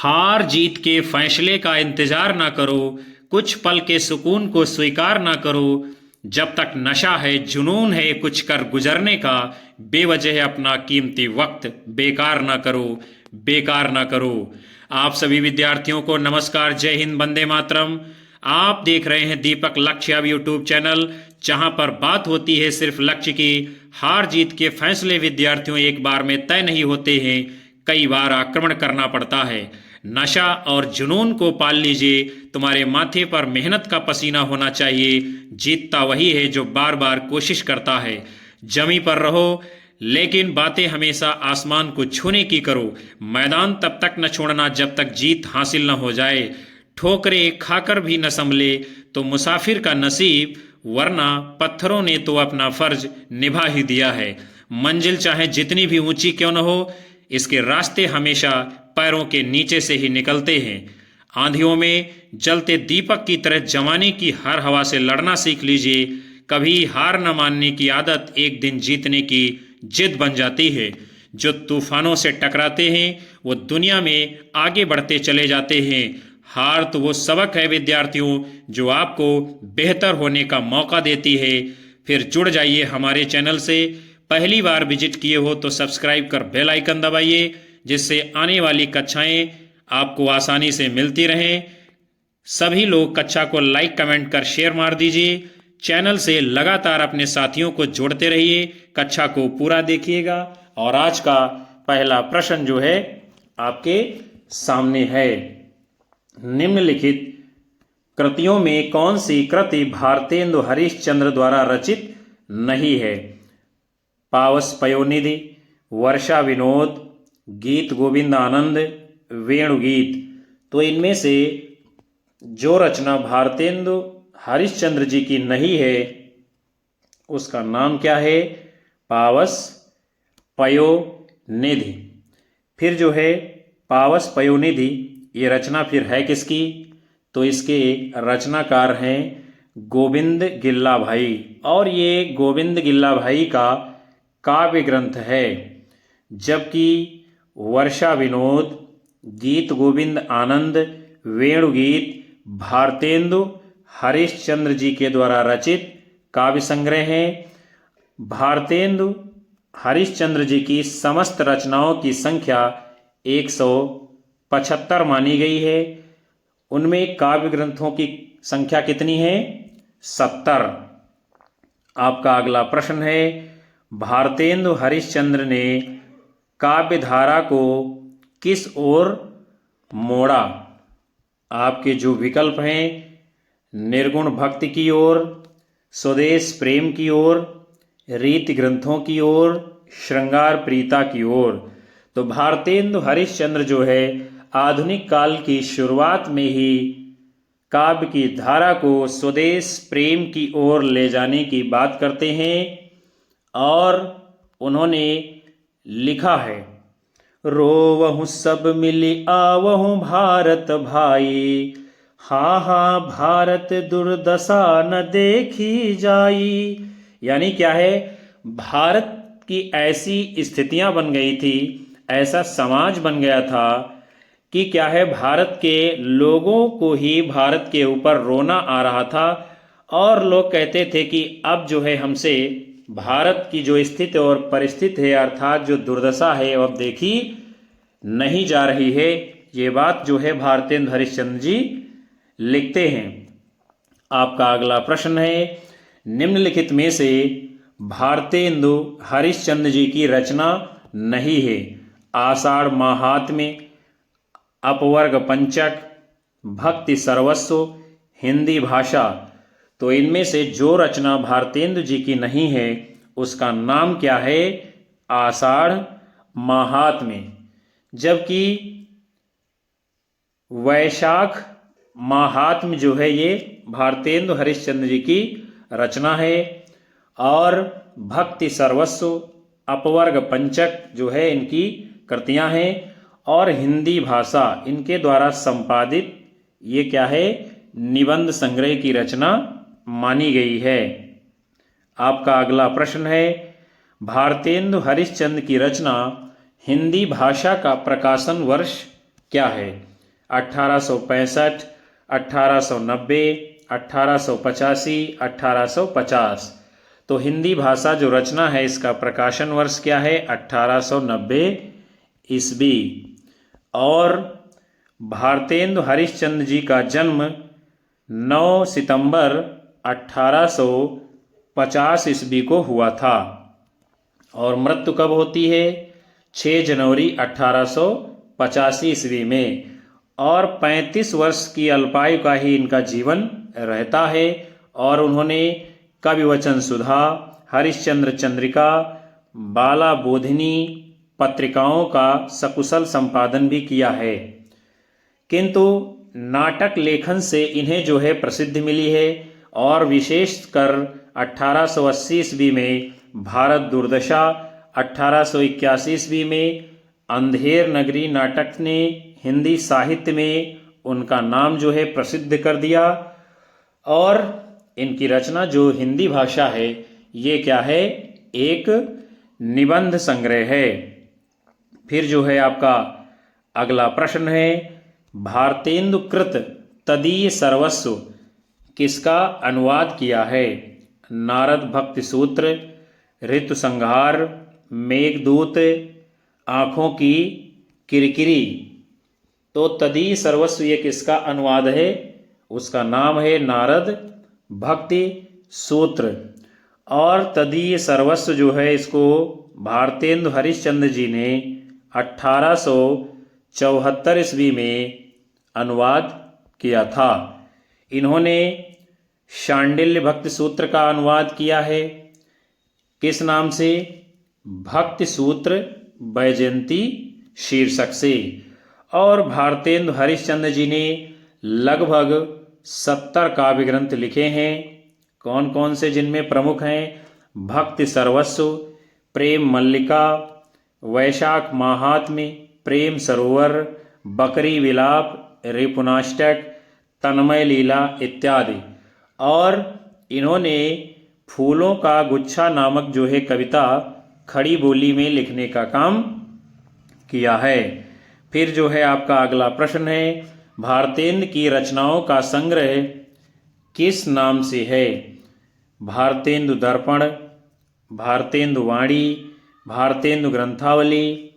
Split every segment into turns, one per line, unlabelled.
हार जीत के फैसले का इंतजार ना करो, कुछ पल के सुकून को स्वीकार ना करो। जब तक नशा है, जुनून है कुछ कर गुजरने का, बेवजह अपना कीमती वक्त बेकार ना करो, बेकार ना करो। आप सभी विद्यार्थियों को नमस्कार, जय हिंद, वंदे मातरम। आप देख रहे हैं दीपक लक्ष्य अब यूट्यूब चैनल, जहां पर बात होती है सिर्फ लक्ष्य की। हार जीत के फैसले विद्यार्थियों एक बार में तय नहीं होते हैं, कई बार आक्रमण करना पड़ता है। नशा और जुनून को पाल लीजिए, तुम्हारे माथे पर मेहनत का पसीना होना चाहिए। जीतता वही है जो बार बार कोशिश करता है। जमी पर रहो, लेकिन बातें हमेशा आसमान को छूने की करो। मैदान तब तक न छोड़ना जब तक जीत हासिल न हो जाए। ठोकरें खाकर भी न संभले तो मुसाफिर का नसीब, वरना पत्थरों ने तो अपना फर्ज निभा ही दिया है। मंजिल चाहे जितनी भी ऊंची क्यों न हो, इसके रास्ते हमेशा पैरों के नीचे से ही निकलते हैं। आंधियों में जलते दीपक की तरह जवानी की हर हवा से लड़ना सीख लीजिए। कभी हार न मानने की आदत एक दिन जीतने की जिद बन जाती है। जो तूफानों से टकराते हैं वो दुनिया में आगे बढ़ते चले जाते हैं। हार तो वो सबक है विद्यार्थियों जो आपको बेहतर होने का मौका देती है। फिर जुड़ जाइए हमारे चैनल से। पहली बार विजिट किए हो तो सब्सक्राइब कर बेल आइकन दबाइए, जिससे आने वाली कक्षाएं आपको आसानी से मिलती रहें। सभी लोग कक्षा को लाइक, कमेंट कर शेयर मार दीजिए। चैनल से लगातार अपने साथियों को जोड़ते रहिए, कक्षा को पूरा देखिएगा। और आज का पहला प्रश्न जो है आपके सामने है, निम्नलिखित कृतियों में कौन सी कृति भारतेंदु हरिश्चंद्र द्वारा रचित नहीं है? पावस पयोनिधि, वर्षा विनोद, गीत गोविंद आनंद, वेणुगीत। तो इनमें से जो रचना भारतेंदु हरिश्चंद्र जी की नहीं है उसका नाम क्या है? पावस पयोनिधि। फिर जो है पावस पयोनिधि, ये रचना फिर है किसकी? तो इसके रचनाकार हैं गोविंद गिल्ला भाई, और ये गोविंद गिल्ला भाई का काव्य ग्रंथ है। जबकि वर्षा विनोद, गीत गोविंद आनंद, वेणुगीत भारतेंदु हरिश्चंद्र जी के द्वारा रचित काव्य संग्रह हैं। भारतेंदु हरिश्चंद्र जी की समस्त रचनाओं की संख्या 175 मानी गई है। उनमें काव्य ग्रंथों की संख्या कितनी है? 70। आपका अगला प्रश्न है, भारतेंदु हरिश्चंद्र ने काव्य धारा को किस ओर मोड़ा? आपके जो विकल्प हैं, निर्गुण भक्ति की ओर, स्वदेश प्रेम की ओर, रीति ग्रंथों की ओर, श्रृंगार प्रीता की ओर। तो भारतेंदु हरिश्चंद्र जो है आधुनिक काल की शुरुआत में ही काव्य की धारा को स्वदेश प्रेम की ओर ले जाने की बात करते हैं। और उन्होंने लिखा है, रोवहु सब मिली आवहु भारत भाई, हा हा भारत दुर्दशा न देखी जाई। यानी क्या है, भारत की ऐसी स्थितियां बन गई थी, ऐसा समाज बन गया था कि क्या है, भारत के लोगों को ही भारत के ऊपर रोना आ रहा था। और लोग कहते थे कि अब जो है हमसे भारत की जो स्थिति और परिस्थिति है, अर्थात जो दुर्दशा है, अब देखी नहीं जा रही है। ये बात जो है भारतेंदु हरिश्चंद्र जी लिखते हैं। आपका अगला प्रश्न है, निम्नलिखित में से भारतेंदु हरिश्चंद्र जी की रचना नहीं है? आषाढ़ महात्म्य, अपवर्ग पंचक, भक्ति सर्वस्व, हिंदी भाषा। तो इनमें से जो रचना भारतेंदु जी की नहीं है उसका नाम क्या है? आषाढ़ महात्म्य। जबकि वैशाख महात्म्य जो है ये भारतेंदु हरिश्चंद्र जी की रचना है। और भक्ति सर्वस्व, अपवर्ग पंचक जो है इनकी कृतियां हैं। और हिंदी भाषा इनके द्वारा संपादित ये क्या है? निबंध संग्रह की रचना मानी गई है। आपका अगला प्रश्न है, भारतेंदु हरिश्चंद्र की रचना हिंदी भाषा का प्रकाशन वर्ष क्या है? 1865, 1890, 1885, 1850। तो हिंदी भाषा जो रचना है इसका प्रकाशन वर्ष क्या है? 1890 ईस्वी। और भारतेंदु हरिश्चंद्र जी का जन्म 9 सितंबर 1850 ईस्वी को हुआ था। और मृत्यु कब होती है? 6 जनवरी 1885 ईस्वी में। और 35 वर्ष की अल्पायु का ही इनका जीवन रहता है। और उन्होंने कविवचन सुधा, हरिश्चंद्र चंद्रिका, बाला बोधिनी पत्रिकाओं का सकुशल संपादन भी किया है। किंतु नाटक लेखन से इन्हें जो है प्रसिद्धि मिली है। और विशेषकर 1880 ईस्वी में भारत दुर्दशा, 1881 ईस्वी में अंधेर नगरी नाटक ने हिंदी साहित्य में उनका नाम जो है प्रसिद्ध कर दिया। और इनकी रचना जो हिंदी भाषा है ये क्या है? एक निबंध संग्रह है। फिर जो है आपका अगला प्रश्न है, भारतेंदु कृत तदीय सर्वस्व किसका अनुवाद किया है? नारद भक्ति सूत्र, ऋतु संहार, मेघदूत, आँखों की किरकिरी। तो तदीय सर्वस्व ये किसका अनुवाद है? उसका नाम है नारद भक्ति सूत्र। और तदीय सर्वस्व जो है इसको भारतेंदु हरिश्चंद्र जी ने 1874 ईस्वी में अनुवाद किया था। इन्होंने शांडिल्य भक्ति सूत्र का अनुवाद किया है। किस नाम से? भक्ति सूत्र वैजयंती शीर्षक से। और भारतेंदु हरिश्चंद्र जी ने लगभग 70 काव्य ग्रंथ लिखे हैं। कौन कौन से? जिनमें प्रमुख हैं भक्ति सर्वस्व, प्रेम मल्लिका, वैशाख माहात्म्य, प्रेम सरोवर, बकरी विलाप, रिपुनाष्टक, तन्मय लीला इत्यादि। और इन्होंने फूलों का गुच्छा नामक जो है कविता खड़ी बोली में लिखने का काम किया है। फिर जो है आपका अगला प्रश्न है, भारतेंदु की रचनाओं का संग्रह किस नाम से है? भारतेंदु दर्पण, भारतेंदु वाणी, भारतेंदु ग्रंथावली,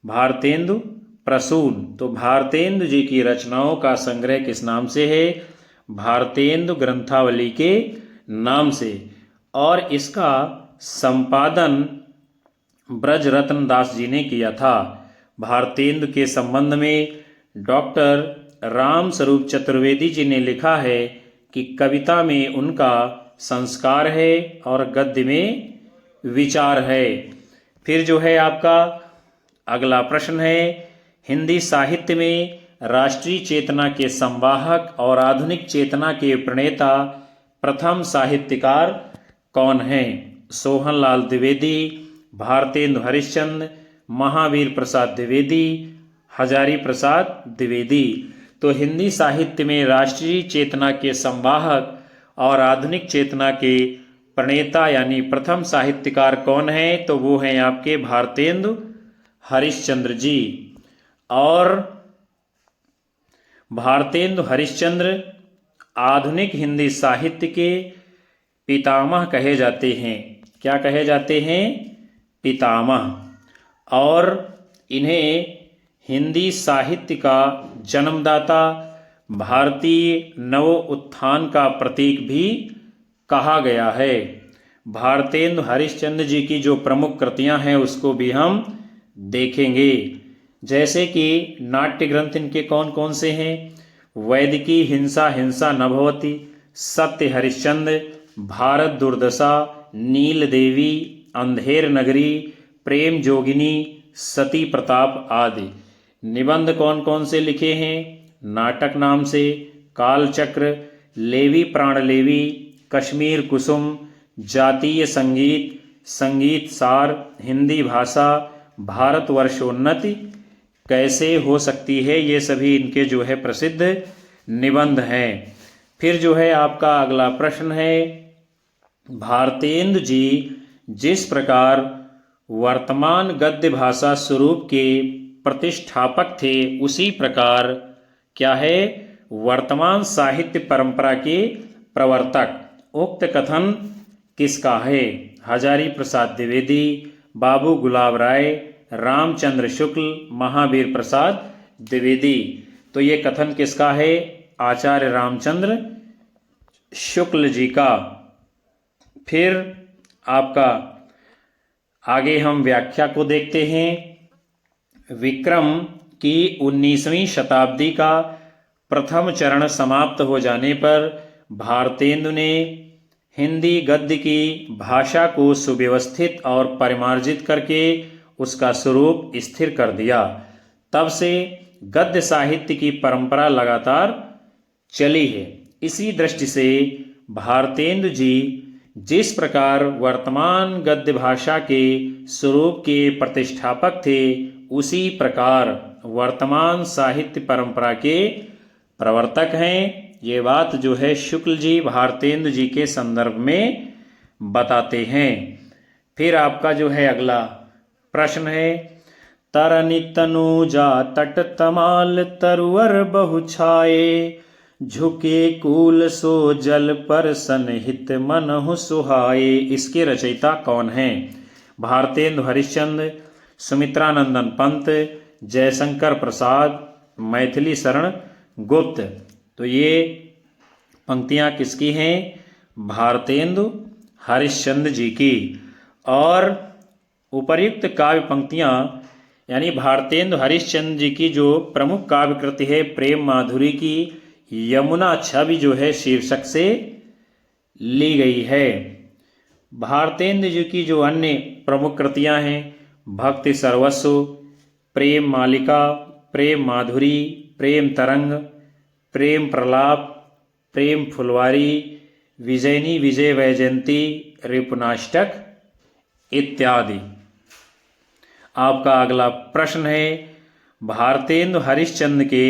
भारतेंदु प्रसून। तो भारतेंदु जी की रचनाओं का संग्रह किस नाम से है? भारतेंदु ग्रंथावली के नाम से। और इसका संपादन ब्रजरत्न दास जी ने किया था। भारतेंदु के संबंध में डॉक्टर राम स्वरूप चतुर्वेदी जी ने लिखा है कि कविता में उनका संस्कार है और गद्य में विचार है। फिर जो है आपका अगला प्रश्न है, हिंदी साहित्य में राष्ट्रीय चेतना के संवाहक और आधुनिक चेतना के प्रणेता प्रथम साहित्यकार कौन हैं? सोहनलाल द्विवेदी, भारतेंदु हरिश्चंद्र, महावीर प्रसाद द्विवेदी, हजारी प्रसाद द्विवेदी। तो हिंदी साहित्य में राष्ट्रीय चेतना के संवाहक और आधुनिक चेतना के प्रणेता यानी प्रथम साहित्यकार कौन हैं? तो वो हैं आपके भारतेंदु हरिश्चंद्र जी। और भारतेंदु हरिश्चंद्र आधुनिक हिंदी साहित्य के पितामह कहे जाते हैं। क्या कहे जाते हैं? पितामह। और इन्हें हिंदी साहित्य का जन्मदाता, भारतीय नव उत्थान का प्रतीक भी कहा गया है। भारतेंदु हरिश्चंद्र जी की जो प्रमुख कृतियां हैं उसको भी हम देखेंगे। जैसे कि नाट्य ग्रंथ इनके कौन कौन से हैं? वैदिकी हिंसा हिंसा न भवति, सत्य हरिश्चंद्र, भारत दुर्दशा, नील देवी, अंधेर नगरी, प्रेम जोगिनी, सती प्रताप आदि। निबंध कौन कौन से लिखे हैं? नाटक नाम से कालचक्र, लेवी प्राणलेवी, कश्मीर कुसुम, जातीय संगीत, संगीत सार, हिंदी भाषा, भारतवर्षोन्नति कैसे हो सकती है, ये सभी इनके जो है प्रसिद्ध निबंध हैं। फिर जो है आपका अगला प्रश्न है, भारतेंदु जी जिस प्रकार वर्तमान गद्य भाषा स्वरूप के प्रतिष्ठापक थे उसी प्रकार क्या है, वर्तमान साहित्य परंपरा के प्रवर्तक। उक्त कथन किसका है? हजारी प्रसाद द्विवेदी, बाबू गुलाब राय, रामचंद्र शुक्ल, महावीर प्रसाद द्विवेदी। तो ये कथन किसका है? आचार्य रामचंद्र शुक्ल जी का। फिर आपका आगे हम व्याख्या को देखते हैं। विक्रम की 19वीं शताब्दी का प्रथम चरण समाप्त हो जाने पर भारतेंदु ने हिंदी गद्य की भाषा को सुव्यवस्थित और परिमार्जित करके उसका स्वरूप स्थिर कर दिया। तब से गद्य साहित्य की परंपरा लगातार चली है। इसी दृष्टि से भारतेंदु जी जिस प्रकार वर्तमान गद्य भाषा के स्वरूप के प्रतिष्ठापक थे, उसी प्रकार वर्तमान साहित्य परंपरा के प्रवर्तक हैं। ये बात जो है शुक्ल जी भारतेंदु जी के संदर्भ में बताते हैं। फिर आपका जो है अगला प्रश्न है, तरनि तनुजा तट तमाल तरुवर बहु छाए, झुके कूल सो जल पर सनहित मनहु सुहाए। इसके रचयिता कौन हैं? भारतेंदु हरिश्चंद्र, सुमित्रानंदन पंत, जयशंकर प्रसाद, मैथिली शरण गुप्त। तो ये पंक्तियां किसकी हैं? भारतेंदु हरिश्चंद्र जी की। और उपर्युक्त काव्य पंक्तियां यानी भारतेंदु हरिश्चंद्र जी की जो प्रमुख काव्य कृति है प्रेम माधुरी की यमुना छवि जो है शीर्षक से ली गई है। भारतेंदु जी की जो अन्य प्रमुख कृतियां हैं भक्ति सर्वस्व, प्रेम मालिका, प्रेम माधुरी, प्रेम तरंग, प्रेम प्रलाप, प्रेम फुलवारी, विजयनी विजय वैजयंती, रिपुनाष्टक इत्यादि। आपका अगला प्रश्न है, भारतेंदु हरिश्चंद्र के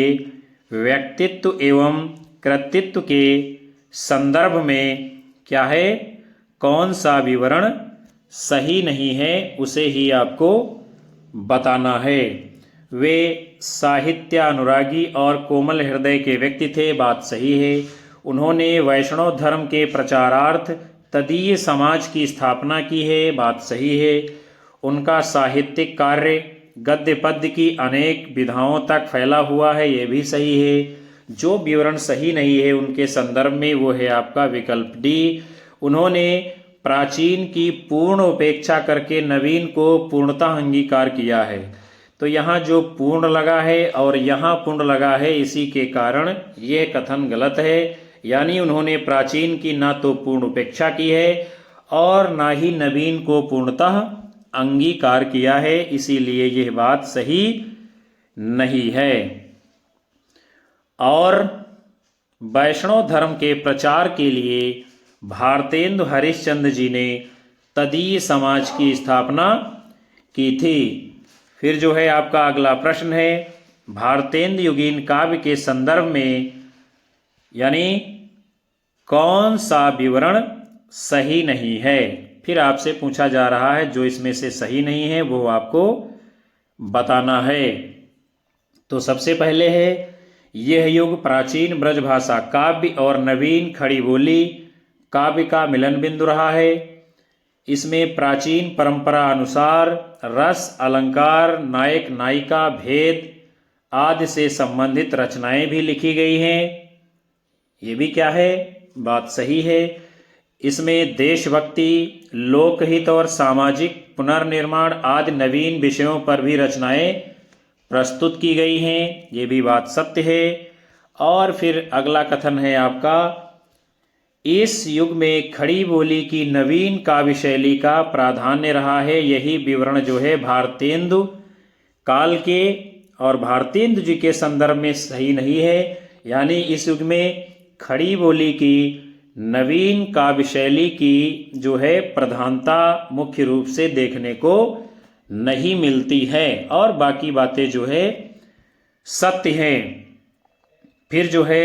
व्यक्तित्व एवं कृतित्व के संदर्भ में क्या है, कौन सा विवरण सही नहीं है, उसे ही आपको बताना है। वे साहित्यानुरागी और कोमल हृदय के व्यक्ति थे, बात सही है। उन्होंने वैष्णव धर्म के प्रचारार्थ तदीय समाज की स्थापना की है, बात सही है। उनका साहित्यिक कार्य गद्य पद्य की अनेक विधाओं तक फैला हुआ है, ये भी सही है। जो विवरण सही नहीं है उनके संदर्भ में वो है आपका विकल्प डी। उन्होंने प्राचीन की पूर्ण उपेक्षा करके नवीन को पूर्णतः अंगीकार किया है। तो यहाँ जो पूर्ण लगा है और यहाँ पूर्ण लगा है, इसी के कारण ये कथन गलत है। यानी उन्होंने प्राचीन की ना तो पूर्ण उपेक्षा की है और ना ही नवीन को पूर्णतः अंगीकार किया है, इसीलिए यह बात सही नहीं है। और वैष्णव धर्म के प्रचार के लिए भारतेंदु हरिश्चंद्र जी ने तदीय समाज की स्थापना की थी। फिर जो है आपका अगला प्रश्न है, भारतेंदु युगीन काव्य के संदर्भ में यानी कौन सा विवरण सही नहीं है। फिर आपसे पूछा जा रहा है जो इसमें से सही नहीं है वो आपको बताना है। तो सबसे पहले है, यह युग प्राचीन ब्रजभाषा काव्य और नवीन खड़ी बोली काव्य का मिलन बिंदु रहा है। इसमें प्राचीन परंपरा अनुसार रस, अलंकार, नायक नायिका भेद आदि से संबंधित रचनाएं भी लिखी गई हैं। ये भी क्या है, बात सही है। इसमें देशभक्ति, लोकहित और सामाजिक पुनर्निर्माण आदि नवीन विषयों पर भी रचनाएं प्रस्तुत की गई हैं, ये भी बात सत्य है। और फिर अगला कथन है आपका, इस युग में खड़ी बोली की नवीन काव्य शैली का प्राधान्य रहा है। यही विवरण जो है भारतेंदु काल के और भारतेंदु जी के संदर्भ में सही नहीं है। यानी इस युग में खड़ी बोली की नवीन काव्य शैली की जो है प्रधानता मुख्य रूप से देखने को नहीं मिलती है और बाकी बातें जो है सत्य हैं। फिर जो है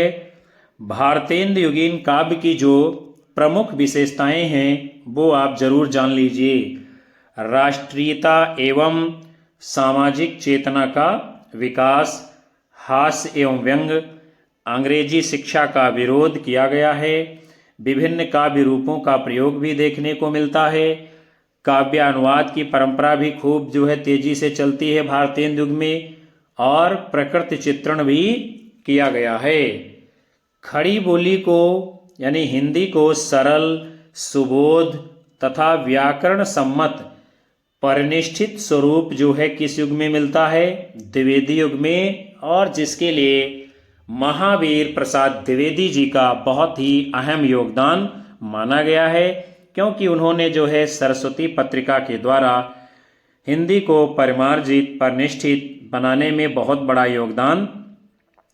भारतेंदु युगीन काव्य की जो प्रमुख विशेषताएं हैं वो आप जरूर जान लीजिए। राष्ट्रीयता एवं सामाजिक चेतना का विकास, हास्य एवं व्यंग, अंग्रेजी शिक्षा का विरोध किया गया है। विभिन्न काव्य रूपों का प्रयोग भी देखने को मिलता है। काव्य अनुवाद की परंपरा भी खूब तेजी से चलती है भारतीय युग में, और प्रकृति चित्रण भी किया गया है। खड़ी बोली को यानी हिंदी को सरल, सुबोध तथा व्याकरण सम्मत परिनिष्ठित स्वरूप किस युग में मिलता है? द्विवेदी युग में, और जिसके लिए महावीर प्रसाद द्विवेदी जी का बहुत ही अहम योगदान माना गया है, क्योंकि उन्होंने सरस्वती पत्रिका के द्वारा हिंदी को परिमार्जित परिनिष्ठित बनाने में बहुत बड़ा योगदान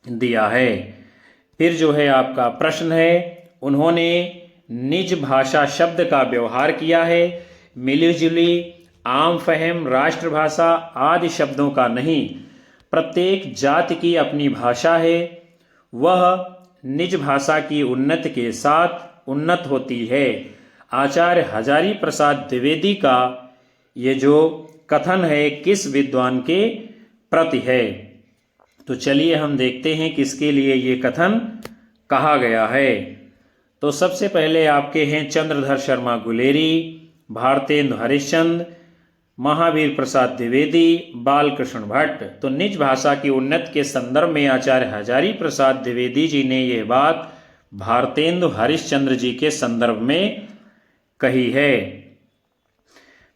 दिया है। फिर आपका प्रश्न है, उन्होंने निज भाषा शब्द का व्यवहार किया है। मिलीजुली, आम फहम, राष्ट्रभाषा आदि शब्दों का नहीं। प्रत्येक जाति की अपनी भाषा है, वह निज भाषा की उन्नति के साथ उन्नत होती है। आचार्य हजारी प्रसाद द्विवेदी का ये कथन है किस विद्वान के प्रति है? तो चलिए हम देखते हैं किसके लिए ये कथन कहा गया है। तो सबसे पहले आपके हैं चंद्रधर शर्मा गुलेरी, भारतेंदु हरिश्चंद्र, महावीर प्रसाद द्विवेदी, बालकृष्ण भट्ट। तो निज भाषा की उन्नति के संदर्भ में आचार्य हजारी प्रसाद द्विवेदी जी ने यह बात भारतेंदु हरिश्चंद्र जी के संदर्भ में कही है।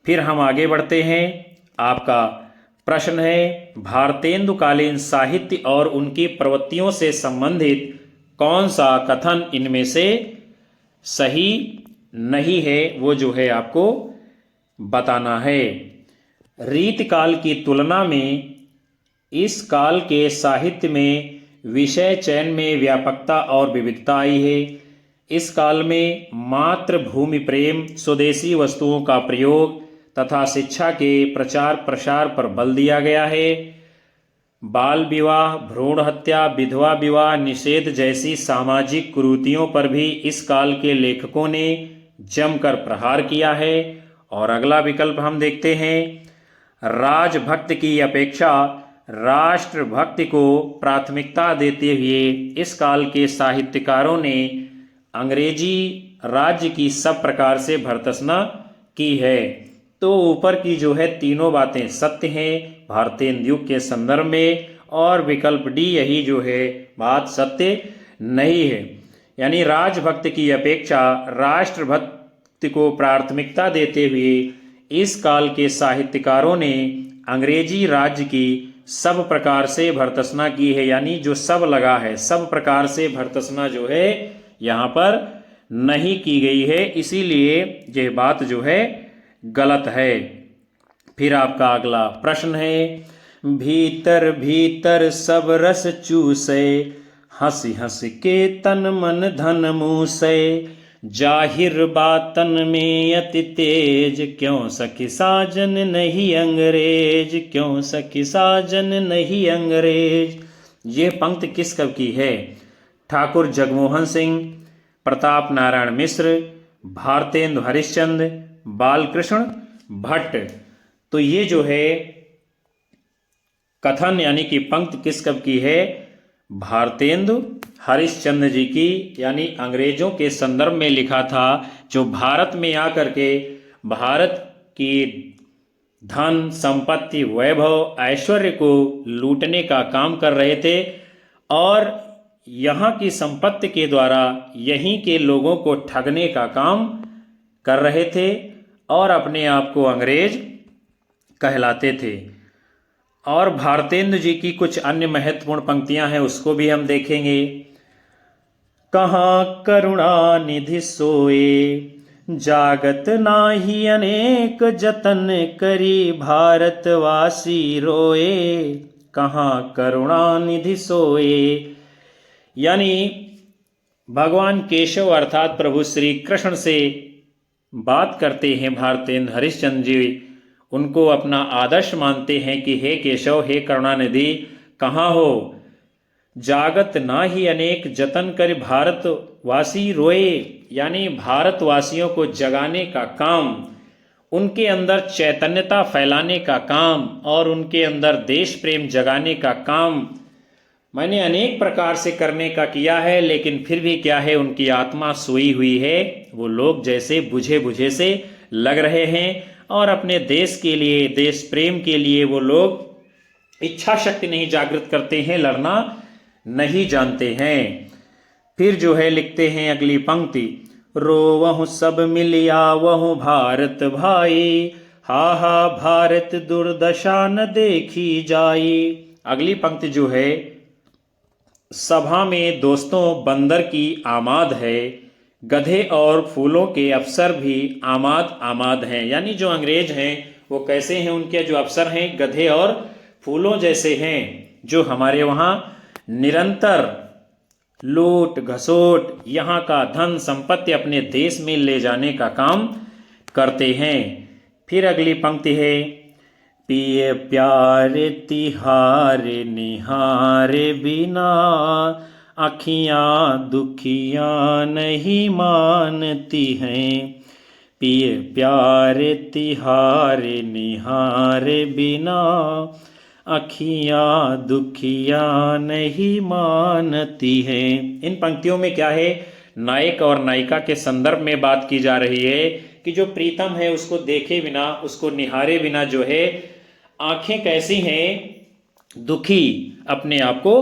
फिर हम आगे बढ़ते हैं। आपका प्रश्न है, भारतेंदु कालीन साहित्य और उनकी प्रवृत्तियों से संबंधित कौन सा कथन इनमें से सही नहीं है? वो आपको बताना है। रीतकाल की तुलना में इस काल के साहित्य में विषय चयन में व्यापकता और विविधता आई है। इस काल में मातृभूमि प्रेम, स्वदेशी वस्तुओं का प्रयोग तथा शिक्षा के प्रचार प्रसार पर बल दिया गया है। बाल विवाह, भ्रूण हत्या, विधवा विवाह निषेध जैसी सामाजिक कुरीतियों पर भी इस काल के लेखकों ने जमकर प्रहार किया है। और अगला विकल्प हम देखते हैं, राजभक्ति की अपेक्षा राष्ट्रभक्ति को प्राथमिकता देते हुए इस काल के साहित्यकारों ने अंग्रेजी राज्य की सब प्रकार से भर्त्सना की है। तो ऊपर की तीनों बातें सत्य हैं भारतीय युग के संदर्भ में, और विकल्प डी यही बात सत्य नहीं है। यानी राजभक्ति की अपेक्षा राष्ट्रभक्ति को प्राथमिकता देते हुए इस काल के साहित्यकारों ने अंग्रेजी राज्य की सब प्रकार से भर्त्सना की है। यानी सब लगा है, सब प्रकार से भर्त्सना यहाँ पर नहीं की गई है, इसीलिए यह बात गलत है। फिर आपका अगला प्रश्न है, भीतर भीतर सब रस चूसे, हंसी हंस के तन मन धन मूसे, जाहिर बातन में अति तेज, क्यों सखी साजन नहीं अंग्रेज, क्यों सखी साजन नहीं अंग्रेज। ये पंक्ति किस कवि की है? ठाकुर जगमोहन सिंह, प्रताप नारायण मिश्र, भारतेंदु हरिश्चंद्र, बालकृष्ण भट्ट। तो ये कथन यानी कि पंक्ति किस कवि की है? भारतेंदु हरिश्चंद्र जी की, यानी अंग्रेजों के संदर्भ में लिखा था, जो भारत में आकर के भारत की धन संपत्ति वैभव ऐश्वर्य को लूटने का काम कर रहे थे, और यहाँ की संपत्ति के द्वारा यहीं के लोगों को ठगने का काम कर रहे थे और अपने आप को अंग्रेज कहलाते थे। और भारतेंदु जी की कुछ अन्य महत्वपूर्ण पंक्तियां हैं, उसको भी हम देखेंगे। कहाँ करुणा निधि सोए, जागत नाही अनेक जतन करी, भारतवासी रोए, कहाँ करुणा निधि सोए। यानी भगवान केशव अर्थात प्रभु श्री कृष्ण से बात करते हैं भारतेंदु हरिश्चंद्र जी, उनको अपना आदर्श मानते हैं कि हे केशव, हे करुणानिधि, कहाँ हो? जागत ना ही अनेक जतन कर भारतवासी रोए, यानी भारतवासियों को जगाने का काम, उनके अंदर चैतन्यता फैलाने का काम और उनके अंदर देश प्रेम जगाने का काम मैंने अनेक प्रकार से करने का किया है, लेकिन फिर भी क्या है, उनकी आत्मा सोई हुई है। वो लोग जैसे बुझे बुझे से लग रहे हैं और अपने देश के लिए, देश प्रेम के लिए वो लोग इच्छा शक्ति नहीं जागृत करते हैं, लड़ना नहीं जानते हैं। फिर जो है लिखते हैं अगली पंक्ति, रोवहु सब मिलिया वहु भारत भाई, हा हा भारत दुर्दशा न देखी जाई। अगली पंक्ति जो है, सभा में दोस्तों बंदर की आमाद है, गधे और फूलों के अफसर भी आमाद आमाद हैं। यानी जो अंग्रेज हैं वो कैसे हैं, उनके जो अफसर हैं गधे और फूलों जैसे हैं, जो हमारे वहाँ निरंतर लूट घसोट, यहाँ का धन संपत्ति अपने देश में ले जाने का काम करते हैं। फिर अगली पंक्ति है, पिए प्यार तिहार निहार बिना, अखियाँ दुखियाँ नहीं मानती हैं। पिए प्यार तिहार निहार बिना, अखियाँ दुखियाँ नहीं मानती हैं। इन पंक्तियों में क्या है, नायक और नायिका के संदर्भ में बात की जा रही है कि जो प्रीतम है उसको देखे बिना, उसको निहारे बिना जो है आंखें कैसी हैं, दुखी अपने आप को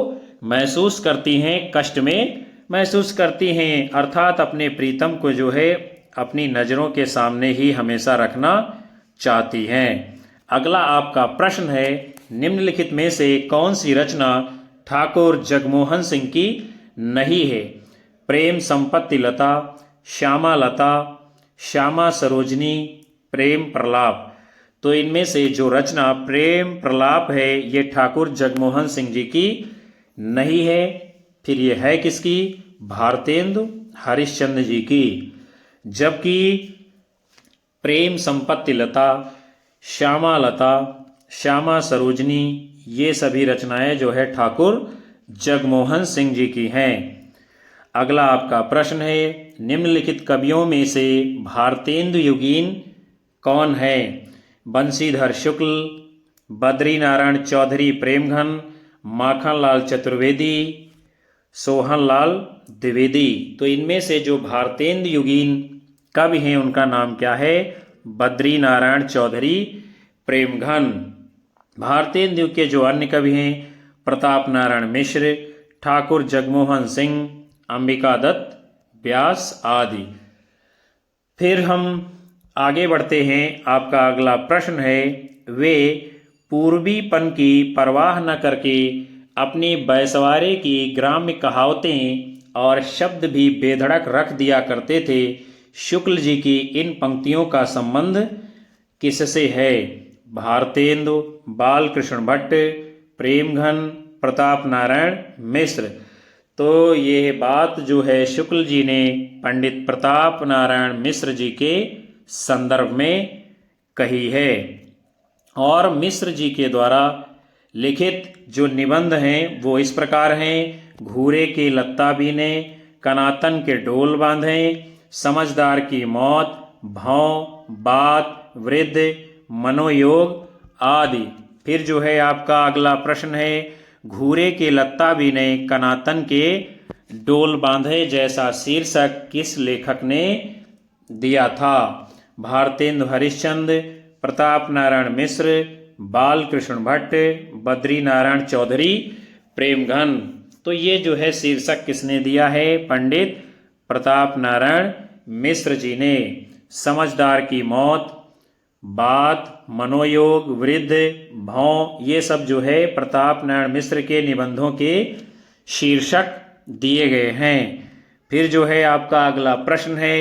महसूस करती हैं, कष्ट में महसूस करती हैं। अर्थात अपने प्रीतम को जो है अपनी नज़रों के सामने ही हमेशा रखना चाहती हैं। अगला आपका प्रश्न है, निम्नलिखित में से कौन सी रचना ठाकुर जगमोहन सिंह की नहीं है? प्रेम संपत्ति लता, श्यामा लता, श्यामा सरोजनी, प्रेम प्रलाप। तो इनमें से जो रचना प्रेम प्रलाप है ये ठाकुर जगमोहन सिंह जी की नहीं है। फिर ये है किसकी? भारतेंदु हरिश्चंद्र जी की। जबकि प्रेम संपत्ति लता, श्यामा लता, श्यामा सरोजनी, ये सभी रचनाएं जो है ठाकुर जगमोहन सिंह जी की हैं। अगला आपका प्रश्न है, निम्नलिखित कवियों में से भारतेंदु युगीन कौन है? बंशीधर शुक्ल, बद्रीनारायण चौधरी प्रेमघन, माखनलाल चतुर्वेदी, सोहनलाल द्विवेदी। तो इनमें से जो भारतेंदु युगीन कवि हैं उनका नाम क्या है? बद्रीनारायण चौधरी प्रेमघन। भारतेंदु के जो अन्य कवि हैं, प्रताप नारायण मिश्र, ठाकुर जगमोहन सिंह, अंबिका दत्त, व्यास आदि। फिर हम आगे बढ़ते हैं। आपका अगला प्रश्न है, वे पूर्वीपन की परवाह न करके अपनी बैसवारे की ग्राम्य कहावतें और शब्द भी बेधड़क रख दिया करते थे। शुक्ल जी की इन पंक्तियों का संबंध किससे है? भारतेंदु, बालकृष्ण भट्ट, प्रेमघन, प्रताप नारायण मिश्र। तो ये बात जो है शुक्ल जी ने पंडित प्रताप नारायण मिश्र जी के संदर्भ में कही है। और मिश्र जी के द्वारा लिखित जो निबंध हैं वो इस प्रकार हैं, घूरे के लत्ता बीने, कनातन के डोल बांधे, समझदार की मौत, भौं, बात, वृद्ध, मनोयोग आदि। फिर जो है आपका अगला प्रश्न है, घूरे के लत्ता बीने, कनातन के डोल बांधे जैसा शीर्षक किस लेखक ने दिया था? भारतेंदु हरिश्चंद्र, प्रताप नारायण मिश्र, बालकृष्ण भट्ट, बद्रीनारायण चौधरी प्रेमघन। तो ये जो है शीर्षक किसने दिया है? पंडित प्रताप नारायण मिश्र जी ने। समझदार की मौत, बात, मनोयोग, वृद्ध, भौं, ये सब जो है प्रताप नारायण मिश्र के निबंधों के शीर्षक दिए गए हैं। फिर जो है आपका अगला प्रश्न है,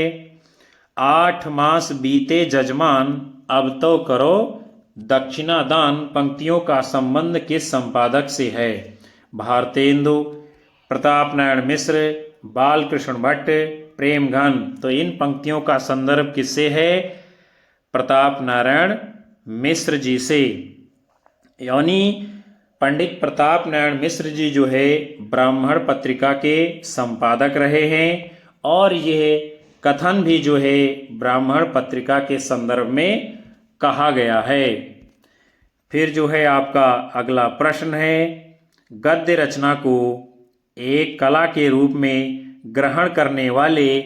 8 मास बीते जजमान अब तो करो दक्षिणा दान, पंक्तियों का संबंध किस संपादक से है? भारतेंदु, प्रताप नारायण मिश्र, बालकृष्ण भट्ट, प्रेमघन। तो इन पंक्तियों का संदर्भ किससे है? प्रताप नारायण मिश्र जी से। यानी पंडित प्रताप नारायण मिश्र जी जो है ब्राह्मण पत्रिका के संपादक रहे हैं और यह कथन भी जो है ब्राह्मण पत्रिका के संदर्भ में कहा गया है। फिर जो है आपका अगला प्रश्न है, गद्य रचना को एक कला के रूप में ग्रहण करने वाले,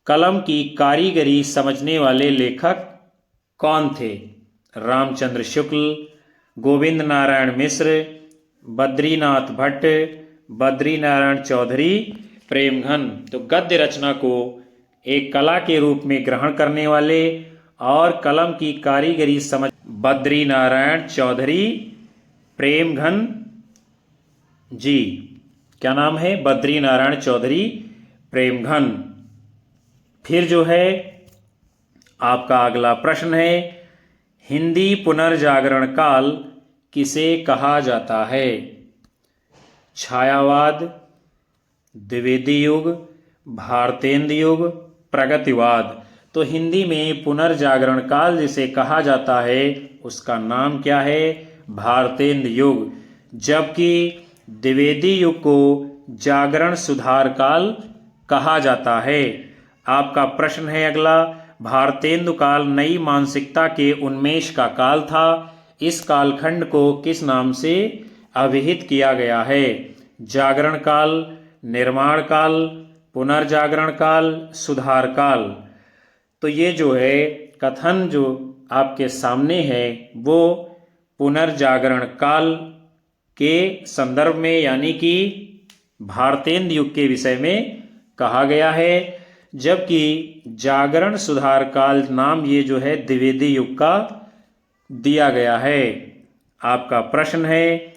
कलम की कारीगरी समझने वाले लेखक कौन थे? रामचंद्र शुक्ल, गोविंद नारायण मिश्र, बद्रीनाथ भट्ट, बद्रीनारायण चौधरी, प्रेमघन। तो गद्य रचना को एक कला के रूप में ग्रहण करने वाले और कलम की कारीगरी समझ, बद्रीनारायण चौधरी, प्रेमघन जी। क्या नाम है? बद्रीनारायण चौधरी, प्रेमघन। फिर जो है आपका अगला प्रश्न है, हिंदी पुनर्जागरण काल किसे कहा जाता है? छायावाद, द्विवेदी युग, भारतेंद्र युग, प्रगतिवाद। तो हिंदी में पुनर्जागरण काल जिसे कहा जाता है उसका नाम क्या है? भारतेंद्र युग। जबकि द्विवेदी युग को जागरण सुधार काल कहा जाता है। आपका प्रश्न है अगला, भारतेंदु काल नई मानसिकता के उन्मेष का काल था। इस कालखंड को किस नाम से अभिहित किया गया है? जागरण काल, निर्माण काल, पुनर्जागरण काल, सुधार काल। तो ये जो है कथन जो आपके सामने है वो पुनर्जागरण काल के संदर्भ में यानी कि भारतेंद्र युग के विषय में कहा गया है। जबकि जागरण सुधार काल नाम ये जो है द्विवेदी युग का दिया गया है। आपका प्रश्न है,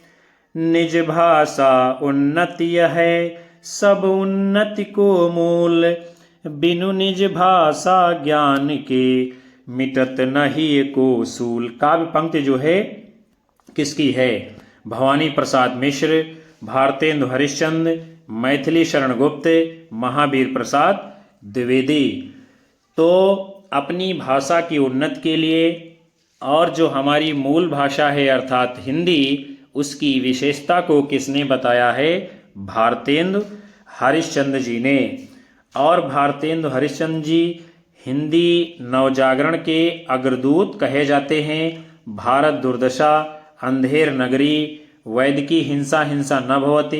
निज भाषा उन्नति है सब उन्नति को मूल, बिनु निज भाषा ज्ञान के मिटत नहीं को सूल। काव्य पंक्ति जो है किसकी है? भवानी प्रसाद मिश्र, भारतेंदु हरिश्चंद्र, मैथिली शरण गुप्त, महावीर प्रसाद द्विवेदी। तो अपनी भाषा की उन्नति के लिए और जो हमारी मूल भाषा है अर्थात हिंदी, उसकी विशेषता को किसने बताया है? भारतेंदु हरिश्चंद्र जी ने। और भारतेंदु हरिश्चंद्र जी हिंदी नवजागरण के अग्रदूत कहे जाते हैं। भारत दुर्दशा, अंधेर नगरी, वैदिकी हिंसा हिंसा न भवति,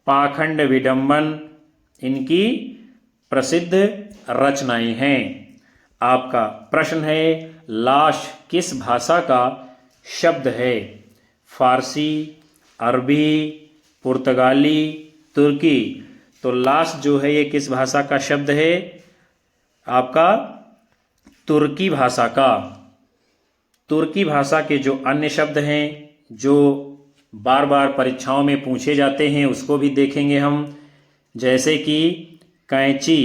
पाखंड विडंबन इनकी प्रसिद्ध रचनाएं हैं। आपका प्रश्न है, लाश किस भाषा का शब्द है? फारसी, अरबी, पुर्तगाली, तुर्की। तो लाश जो है ये किस भाषा का शब्द है? आपका तुर्की भाषा का। तुर्की भाषा के जो अन्य शब्द हैं जो बार बार परीक्षाओं में पूछे जाते हैं उसको भी देखेंगे हम, जैसे कि कैंची,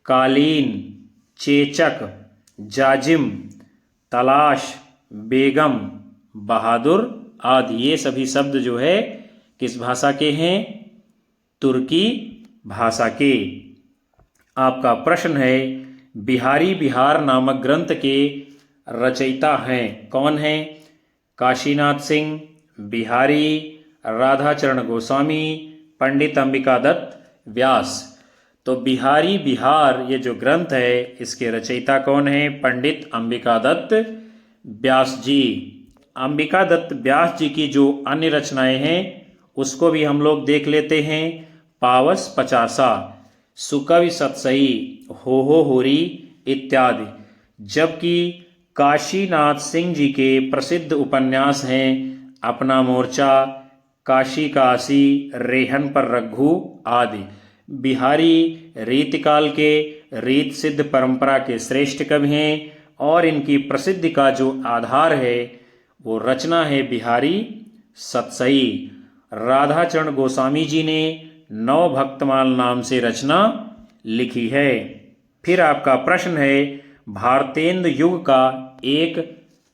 कालीन, चेचक, जाजिम, तलाश, बेगम, बहादुर आदि। ये सभी शब्द जो है किस भाषा के हैं? तुर्की भाषा के। आपका प्रश्न है, बिहारी बिहार नामक ग्रंथ के रचयिता हैं कौन हैं? काशीनाथ सिंह, बिहारी, राधाचरण गोस्वामी, पंडित अंबिका दत्त, व्यास। तो बिहारी बिहार ये जो ग्रंथ है इसके रचयिता कौन है? पंडित अंबिका दत्त व्यास जी। अंबिका दत्त व्यास जी की जो अन्य रचनाएं हैं उसको भी हम लोग देख लेते हैं। पावस पचासा, सुकवि सतसई, हो होरी इत्यादि। जबकि काशीनाथ सिंह जी के प्रसिद्ध उपन्यास हैं अपना मोर्चा, काशी काशी, रेहन पर रघु आदि। बिहारी रीतिकाल के रीत सिद्ध परंपरा के श्रेष्ठ कवि हैं और इनकी प्रसिद्धि का जो आधार है वो रचना है बिहारी सतसई। राधाचरण गोस्वामी जी ने नव भक्तमाल नाम से रचना लिखी है। फिर आपका प्रश्न है, भारतेंद्र युग का एक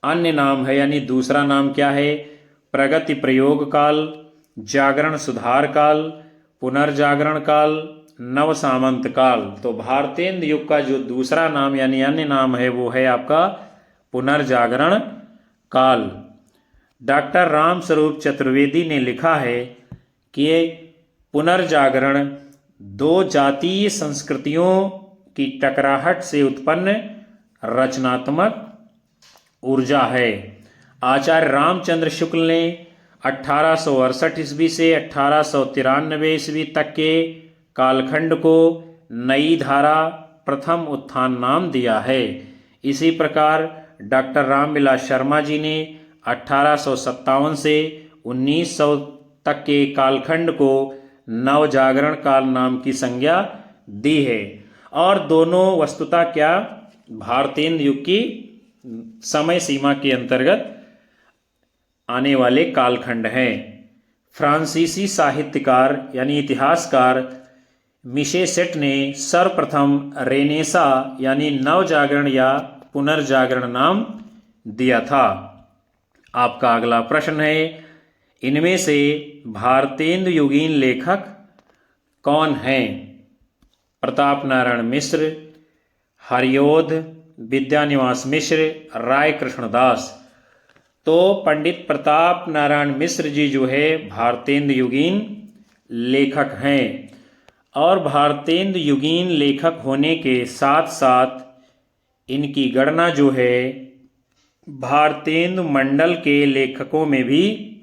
अन्य नाम है यानी दूसरा नाम क्या है? प्रगति प्रयोग काल, जागरण सुधार काल, पुनर्जागरण काल, नव सामंत काल। तो भारतेंद्र युग का जो दूसरा नाम यानी अन्य नाम है वो है आपका पुनर्जागरण काल। डॉक्टर राम स्वरूप चतुर्वेदी ने लिखा है कि पुनर्जागरण दो जातीय संस्कृतियों की टकराहट से उत्पन्न रचनात्मक ऊर्जा है। आचार्य रामचंद्र शुक्ल ने 1868 ईस्वी से 1893 ईस्वी तक के कालखंड को नई धारा प्रथम उत्थान नाम दिया है। इसी प्रकार डॉक्टर रामविलास शर्मा जी ने 1857 से 1900 तक के कालखंड को नवजागरण काल नाम की संज्ञा दी है। और दोनों वस्तुतः क्या भारतेंदु युग की समय सीमा के अंतर्गत आने वाले कालखंड हैं। फ्रांसीसी साहित्यकार यानी इतिहासकार मिशे सेट ने सर्वप्रथम रेनेसा यानी नवजागरण या पुनर्जागरण नाम दिया था। आपका अगला प्रश्न है, इनमें से भारतेंदु युगीन लेखक कौन हैं? प्रताप नारायण मिश्र, हरिओध, विद्यानिवास मिश्र, राय कृष्णदास। तो पंडित प्रताप नारायण मिश्र जी जो है भारतेंदु युगीन लेखक हैं। और भारतेंदु युगीन लेखक होने के साथ साथ इनकी गणना जो है भारतेंदु मंडल के लेखकों में भी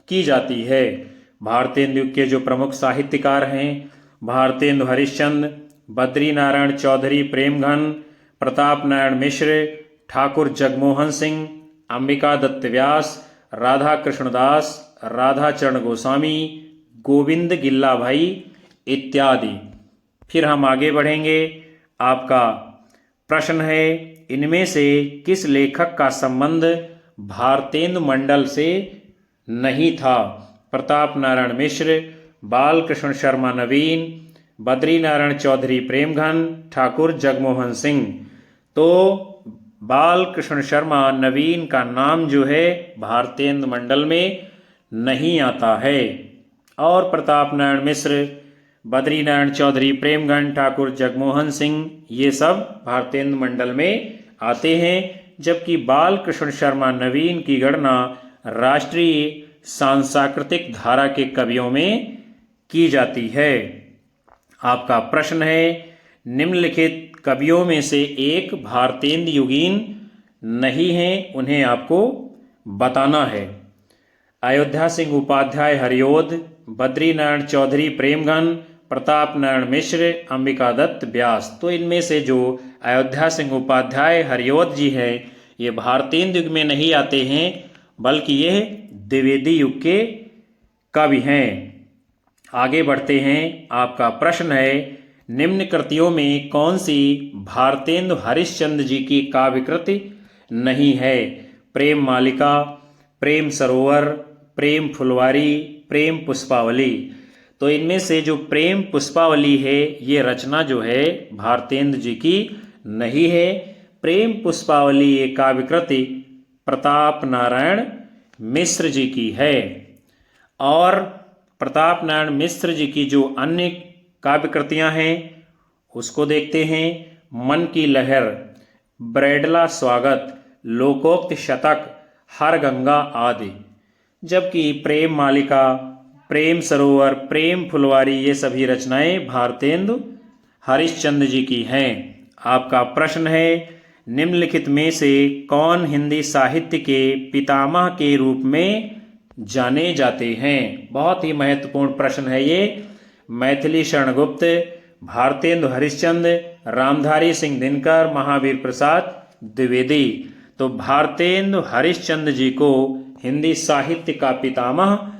की जाती है। भारतेंदु युग के जो प्रमुख साहित्यकार हैं भारतेंदु हरिश्चंद्र, बद्री नारायण चौधरी प्रेमघन, प्रताप नारायण मिश्र, ठाकुर जगमोहन सिंह, अंबिका दत्त व्यास, राधा कृष्णदास, राधा चरण गोस्वामी, गोविंद गिल्ला भाई इत्यादि। फिर हम आगे बढ़ेंगे। आपका प्रश्न है, इनमें से किस लेखक का संबंध भारतेंदु मंडल से नहीं था? प्रताप नारायण मिश्र, बालकृष्ण शर्मा नवीन, बद्री नारायण चौधरी प्रेमघन, ठाकुर जगमोहन सिंह। तो बालकृष्ण शर्मा नवीन का नाम जो है भारतेंदु मंडल में नहीं आता है। और प्रताप नारायण मिश्र, बद्री नारायण चौधरी प्रेमघन, ठाकुर जगमोहन सिंह ये सब भारतेंदु मंडल में आते हैं। जबकि बालकृष्ण शर्मा नवीन की गणना राष्ट्रीय सांस्कृतिक धारा के कवियों में की जाती है। आपका प्रश्न है, निम्नलिखित कवियों में से एक भारतेंदु युगीन नहीं हैं, उन्हें आपको बताना है। अयोध्या सिंह उपाध्याय हरिओध, बद्री नारायण चौधरी प्रेमघन, प्रताप नारायण मिश्र, अंबिका दत्त व्यास। तो इनमें से जो अयोध्या सिंह उपाध्याय हरिओध जी हैं ये भारतेंदु युग में नहीं आते हैं, बल्कि यह द्विवेदी युग के कवि हैं। आगे बढ़ते हैं। आपका प्रश्न है, निम्न कृतियों में कौन सी भारतेंदु हरिश्चंद्र जी की काव्य कृति नहीं है? प्रेम मालिका, प्रेम सरोवर, प्रेम फुलवारी, प्रेम पुष्पावली। तो इनमें से जो प्रेम पुष्पावली है ये रचना जो है भारतेंदु जी की नहीं है। प्रेम पुष्पावली ये काव्य कृति प्रताप नारायण मिश्र जी की है। और प्रताप नारायण मिश्र जी की जो अन्य काव्य कृतियां हैं उसको देखते हैं। मन की लहर, ब्रैडला स्वागत, लोकोक्त शतक, हर गंगा आदि। जबकि प्रेम मालिका, प्रेम सरोवर, प्रेम फुलवारी ये सभी रचनाएं भारतेंदु हरिश्चंद्र जी की हैं। आपका प्रश्न है, निम्नलिखित में से कौन हिंदी साहित्य के पितामह के रूप में जाने जाते हैं? बहुत ही महत्वपूर्ण प्रश्न है ये। मैथिली शरण गुप्त, भारतेंदु हरिश्चंद्र, रामधारी सिंह दिनकर, महावीर प्रसाद द्विवेदी। तो भारतेंदु हरिश्चंद्र जी को हिंदी साहित्य का पितामह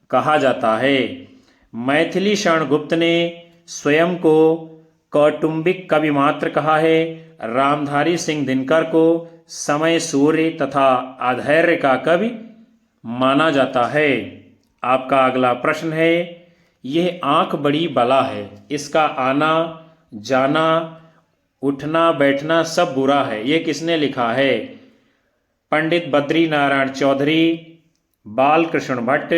कहा जाता है। मैथिली शरण गुप्त ने स्वयं को कौटुंबिक कवि मात्र कहा है। रामधारी सिंह दिनकर को समय सूर्य तथा आधैर्य का कवि माना जाता है। आपका अगला प्रश्न है, यह आंख बड़ी बला है, इसका आना जाना उठना बैठना सब बुरा है, ये किसने लिखा है? पंडित बद्री नारायण चौधरी, बालकृष्ण भट्ट,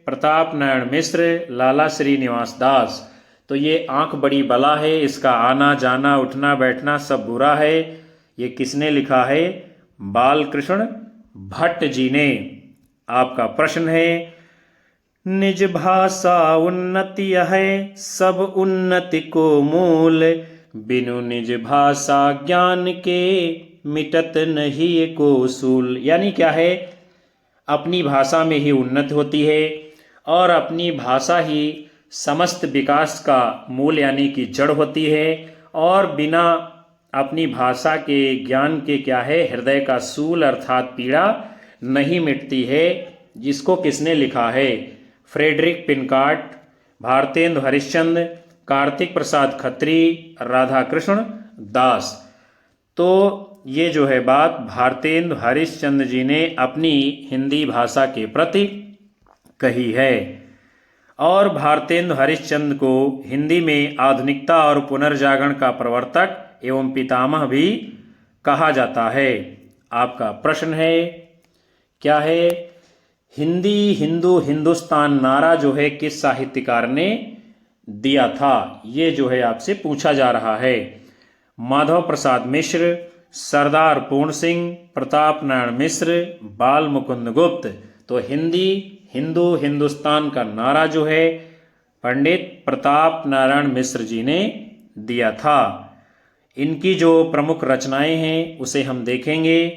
प्रताप नारायण मिश्र, लाला श्रीनिवास दास। तो ये आंख बड़ी बला है, इसका आना जाना उठना बैठना सब बुरा है, ये किसने लिखा है? बालकृष्ण भट्ट जी ने। आपका प्रश्न है, निज भाषा उन्नति है, सब उन्नति को मूल, बिनु निज भाषा ज्ञान के मिटत नहीं को सूल। यानी क्या है? अपनी भाषा में ही उन्नति होती है और अपनी भाषा ही समस्त विकास का मूल यानी कि जड़ होती है। और बिना अपनी भाषा के ज्ञान के क्या है, हृदय का सूल अर्थात पीड़ा नहीं मिटती है। जिसको किसने लिखा है? फ्रेडरिक पिनकार्ट, भारतेंदु हरिश्चंद्र, कार्तिक प्रसाद खत्री, राधाकृष्ण दास। तो ये जो है बात भारतेंदु हरिश्चंद्र जी ने अपनी हिंदी भाषा के प्रति कही है। और भारतेंदु हरिश्चंद्र को हिंदी में आधुनिकता और पुनर्जागरण का प्रवर्तक एवं पितामह भी कहा जाता है। आपका प्रश्न है, क्या है? हिंदी हिंदू हिंदुस्तान नारा जो है किस साहित्यकार ने दिया था? ये जो है आपसे पूछा जा रहा है। माधव प्रसाद मिश्र, सरदार पूर्ण सिंह, प्रताप नारायण मिश्र, बाल मुकुंद गुप्त। तो हिंदी हिंदू हिंदुस्तान का नारा जो है पंडित प्रताप नारायण मिश्र जी ने दिया था। इनकी जो प्रमुख रचनाएं हैं उसे हम देखेंगे।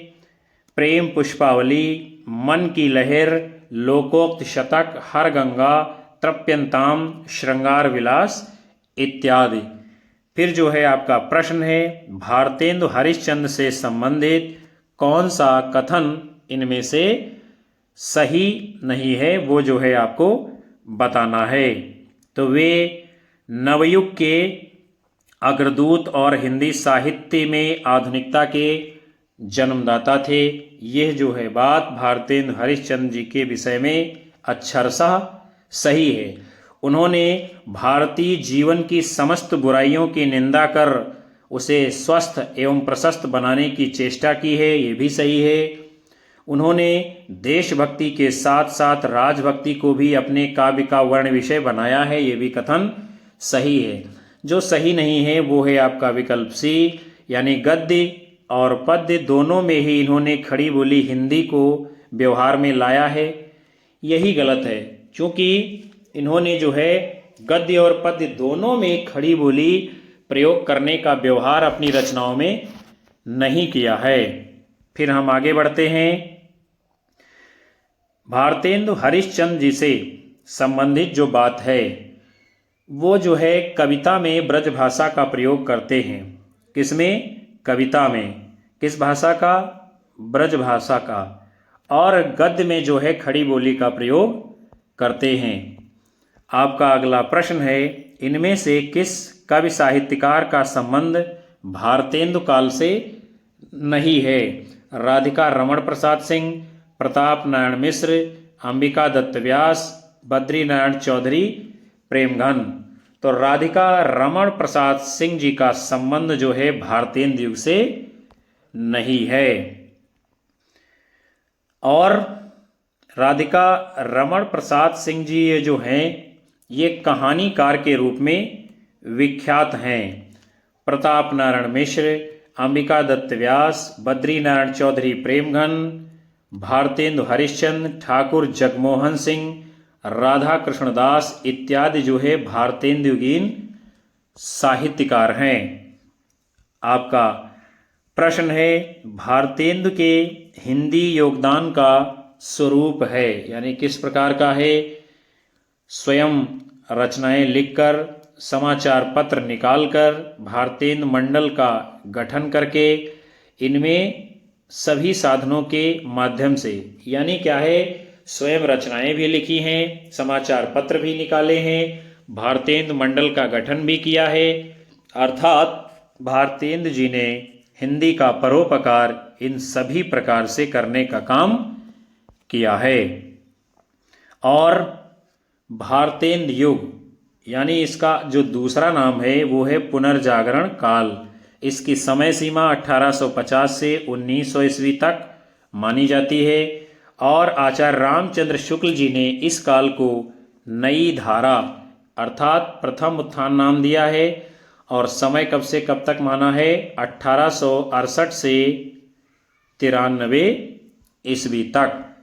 प्रेम पुष्पावली, मन की लहर, लोकोक्त शतक, हर गंगा, तृप्यंताम, श्रृंगार विलास इत्यादि। फिर जो है आपका प्रश्न है, भारतेंदु हरिश्चंद्र से संबंधित कौन सा कथन इनमें से सही नहीं है, वो जो है आपको बताना है। तो वे नवयुग के अग्रदूत और हिंदी साहित्य में आधुनिकता के जन्मदाता थे। यह जो है बात भारतेंदु हरिश्चंद्र जी के विषय में अक्षरशः सही है। उन्होंने भारतीय जीवन की समस्त बुराइयों की निंदा कर उसे स्वस्थ एवं प्रशस्त बनाने की चेष्टा की है, ये भी सही है। उन्होंने देशभक्ति के साथ साथ राजभक्ति को भी अपने काव्य का वर्ण विषय बनाया है, ये भी कथन सही है। जो सही नहीं है वो है आपका विकल्प सी, यानी गद्य और पद्य दोनों में ही इन्होंने खड़ी बोली हिंदी को व्यवहार में लाया है। यही गलत है, क्योंकि इन्होंने जो है गद्य और पद्य दोनों में खड़ी बोली प्रयोग करने का व्यवहार अपनी रचनाओं में नहीं किया है। फिर हम आगे बढ़ते हैं। भारतेंदु हरिश्चंद्र जी से संबंधित जो बात है वो जो है कविता में ब्रज भाषा का प्रयोग करते हैं। किसमें? कविता में। किस भाषा का? ब्रज भाषा का। और गद्य में जो है खड़ी बोली का प्रयोग करते हैं। आपका अगला प्रश्न है, इनमें से किस कवि साहित्यकार का संबंध भारतेंदु काल से नहीं है? राधिका रमण प्रसाद सिंह, प्रताप नारायण मिश्र, अंबिका दत्त व्यास, बद्री नारायण चौधरी, प्रेमघन। तो राधिका रमण प्रसाद सिंह जी का संबंध जो है भारतेंदु युग से नहीं है। और राधिका रमण प्रसाद सिंह जी ये जो हैं ये कहानीकार के रूप में विख्यात हैं। प्रताप नारायण मिश्र, अंबिका दत्त व्यास, बद्री नारायण चौधरी प्रेमघन, भारतेंदु हरिश्चंद्र, ठाकुर जगमोहन सिंह, राधा कृष्णदास इत्यादि जो है भारतेंदुगीन साहित्यकार हैं। आपका प्रश्न है, भारतेंदु के हिंदी योगदान का स्वरूप है, यानी किस प्रकार का है? स्वयं रचनाएं लिखकर, समाचार पत्र निकालकर, भारतेंदु मंडल का गठन करके, इनमें सभी साधनों के माध्यम से, यानी क्या है? स्वयं रचनाएं भी लिखी हैं, समाचार पत्र भी निकाले हैं, भारतेंदु मंडल का गठन भी किया है। अर्थात भारतेंदु जी ने हिंदी का परोपकार इन सभी प्रकार से करने का काम किया है। और भारतेंदु युग यानी इसका जो दूसरा नाम है वो है पुनर्जागरण काल। इसकी समय सीमा 1850 से 1900 ईस्वी तक मानी जाती है। और आचार्य रामचंद्र शुक्ल जी ने इस काल को नई धारा अर्थात प्रथम उत्थान नाम दिया है। और समय कब से कब तक माना है? 1868 से 93 ईस्वी तक।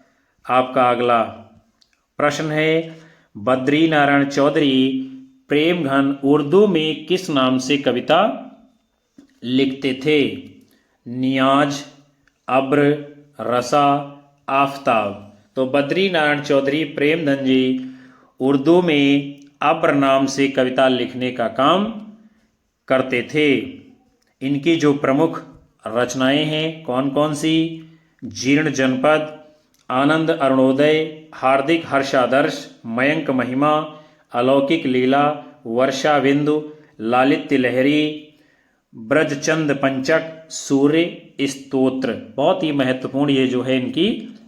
आपका अगला प्रश्न है, बद्री नारायण चौधरी प्रेमघन उर्दू में किस नाम से कविता लिखते थे? नियाज, अब्र, रसा, आफताब। तो बद्री नारायण चौधरी प्रेमधन जी उर्दू में अब्र नाम से कविता लिखने का काम करते थे। इनकी जो प्रमुख रचनाएं हैं कौन कौन सी? जीर्ण जनपद, आनंद अरुणोदय, हार्दिक हर्षादर्श, मयंक महिमा, अलौकिक लीला, वर्षा बिंदु, लालित्य लहरी, ब्रजचंद पंचक, सूर्य स्तोत्र। बहुत ही महत्वपूर्ण ये जो है इनकी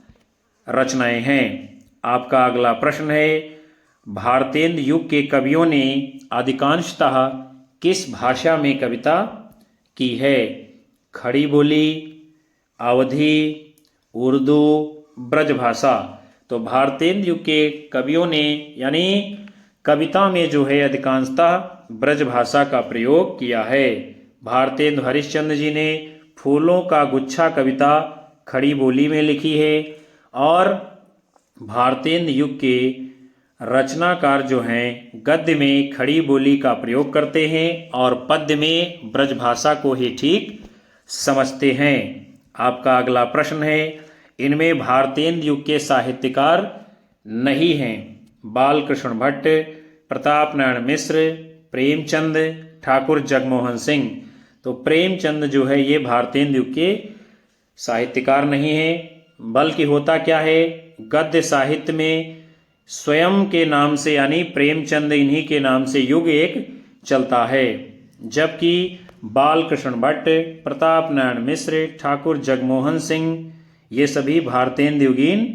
रचनाएं हैं। आपका अगला प्रश्न है, भारतेंद्र युग के कवियों ने अधिकांशतः किस भाषा में कविता की है? खड़ी बोली, अवधी, उर्दू, ब्रजभाषा। तो भारतेंद्र युग के कवियों ने यानी कविता में जो है अधिकांशतः ब्रजभाषा का प्रयोग किया है। भारतेंद्र हरिश्चंद्र जी ने फूलों का गुच्छा कविता खड़ी बोली में लिखी है और भारतेंद्र युग के रचनाकार जो हैं गद्य में खड़ी बोली का प्रयोग करते हैं और पद्य में ब्रजभाषा को ही ठीक समझते हैं। आपका अगला प्रश्न है, इनमें भारतेंद्र युग के साहित्यकार नहीं हैं। बालकृष्ण भट्ट, प्रताप नारायण मिश्र, प्रेमचंद, ठाकुर जगमोहन सिंह। तो प्रेमचंद जो है ये भारतेंद्र युग के साहित्यकार नहीं है, बल्कि होता क्या है, गद्य साहित्य में स्वयं के नाम से यानी प्रेमचंद इन्हीं के नाम से युग एक चलता है। जबकि बालकृष्ण भट्ट, प्रताप नारायण मिश्र, ठाकुर जगमोहन सिंह ये सभी भारतेंद्र युगीन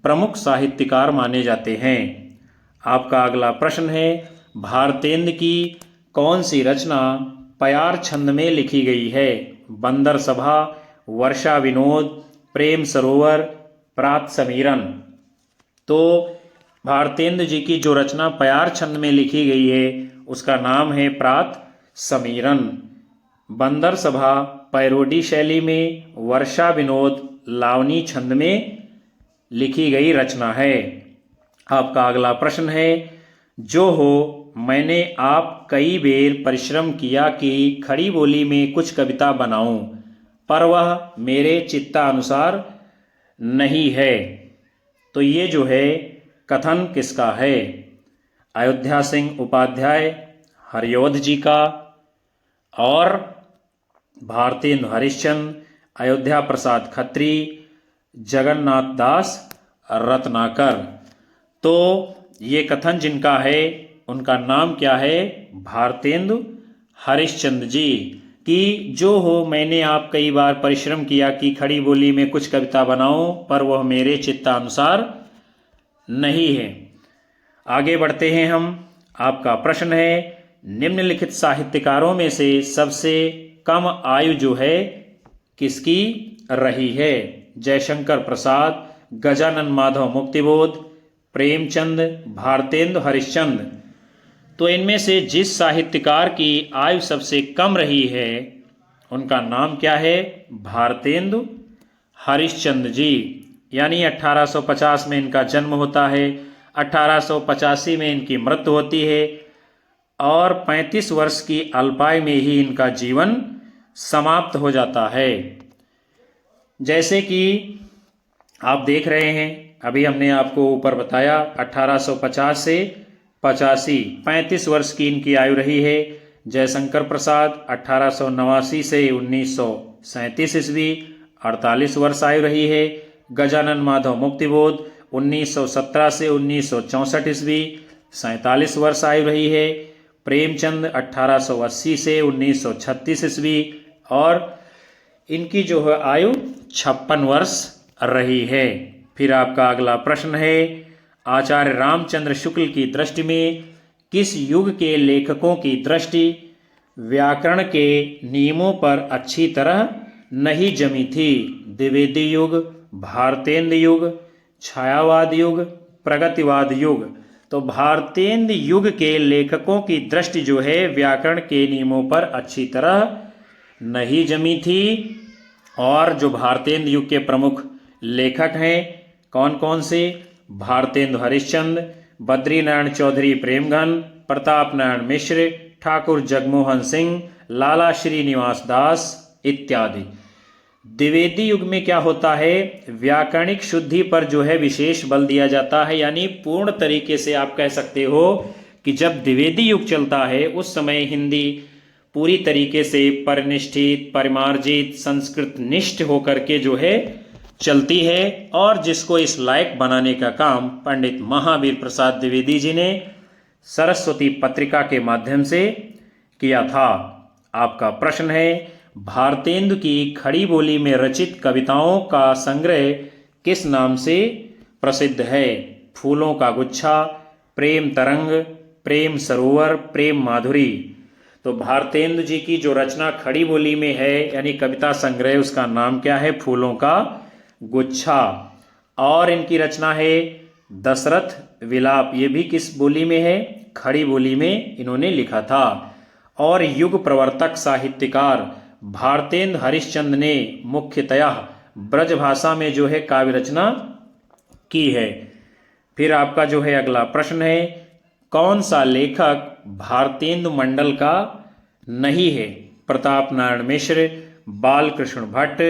प्रमुख साहित्यकार माने जाते हैं। आपका अगला प्रश्न है, भारतेंद्र की कौन सी रचना पयार छंद में लिखी गई है? बंदर सभा, वर्षा विनोद, प्रेम सरोवर, प्रात समीरन। तो भारतेंद्र जी की जो रचना पयार छंद में लिखी गई है उसका नाम है प्रात समीरन। बंदर सभा पैरोडी शैली में, वर्षा विनोद लावनी छंद में लिखी गई रचना है। आपका अगला प्रश्न है, जो हो मैंने आप कई बेर परिश्रम किया कि खड़ी बोली में कुछ कविता बनाऊं, पर वह मेरे चित्तानुसार नहीं है। तो ये जो है कथन किसका है? अयोध्या सिंह उपाध्याय, हरियोध जी का और भारतेंद्र हरिश्चंद्र, अयोध्या प्रसाद खत्री, जगन्नाथ दास रत्नाकर। तो ये कथन जिनका है उनका नाम क्या है? भारतेंद्र हरिश्चंद्र जी। कि जो हो मैंने आप कई बार परिश्रम किया कि खड़ी बोली में कुछ कविता बनाऊं, पर वह मेरे चित्तानुसार नहीं है। आगे बढ़ते हैं हम। आपका प्रश्न है, निम्नलिखित साहित्यकारों में से सबसे कम आयु जो है किसकी रही है? जयशंकर प्रसाद, गजानन माधव मुक्तिबोध, प्रेमचंद, भारतेंद्र हरिश्चंद्र। तो इनमें से जिस साहित्यकार की आयु सबसे कम रही है उनका नाम क्या है? भारतेंद्र हरिश्चंद्र जी। यानी 1850 में इनका जन्म होता है, 1885 में इनकी मृत्यु होती है और 35 वर्ष की अल्पायु में ही इनका जीवन समाप्त हो जाता है। जैसे कि आप देख रहे हैं, अभी हमने आपको ऊपर बताया 1850 से 85, 35 वर्ष की इनकी आयु रही है। जयशंकर प्रसाद 1889 से 1937 ईस्वी, 48 वर्ष आयु रही है। गजानन माधव मुक्तिबोध 1917 से 1964 ईस्वी, 47 वर्ष आयु रही है। प्रेमचंद 1880 से 1936 ईस्वी और इनकी जो है आयु 56 वर्ष रही है। फिर आपका अगला प्रश्न है, आचार्य रामचंद्र शुक्ल की दृष्टि में किस युग के लेखकों की दृष्टि व्याकरण के नियमों पर अच्छी तरह नहीं जमी थी? द्विवेदी युग, भारतेंद्र युग, छायावाद युग, प्रगतिवाद युग। तो भारतेंद्र युग के लेखकों की दृष्टि जो है व्याकरण के नियमों पर अच्छी तरह नहीं जमी थी। और जो भारतेंद्र युग के प्रमुख लेखक हैं कौन कौन से? भारतेंद्र हरिश्चंद्र, बद्री नारायण चौधरी प्रेमघन, प्रताप नारायण मिश्र, ठाकुर जगमोहन सिंह, लाला श्रीनिवास दास इत्यादि। द्विवेदी युग में क्या होता है, व्याकरणिक शुद्धि पर जो है विशेष बल दिया जाता है। यानी पूर्ण तरीके से आप कह सकते हो कि जब द्विवेदी युग चलता है उस समय हिंदी पूरी तरीके से परिनिष्ठित, परिमार्जित, संस्कृत निष्ठ होकर के जो है चलती है। और जिसको इस लायक बनाने का काम पंडित महावीर प्रसाद द्विवेदी जी ने सरस्वती पत्रिका के माध्यम से किया था। आपका प्रश्न है, भारतेंदु की खड़ी बोली में रचित कविताओं का संग्रह किस नाम से प्रसिद्ध है? फूलों का गुच्छा, प्रेम तरंग, प्रेम सरोवर, प्रेम माधुरी। तो भारतेंदु जी की जो रचना खड़ी बोली में है यानी कविता संग्रह, उसका नाम क्या है? फूलों का गुच्छा। और इनकी रचना है दशरथ विलाप। ये भी किस बोली में है? खड़ी बोली में इन्होंने लिखा था। और युग प्रवर्तक साहित्यकार भारतेंदु हरिश्चंद्र ने मुख्यतया ब्रज भाषा में जो है काव्य रचना की है। फिर आपका जो है अगला प्रश्न है, कौन सा लेखक भारतेंदु मंडल का नहीं है? प्रताप नारायण मिश्र, बालकृष्ण भट्ट,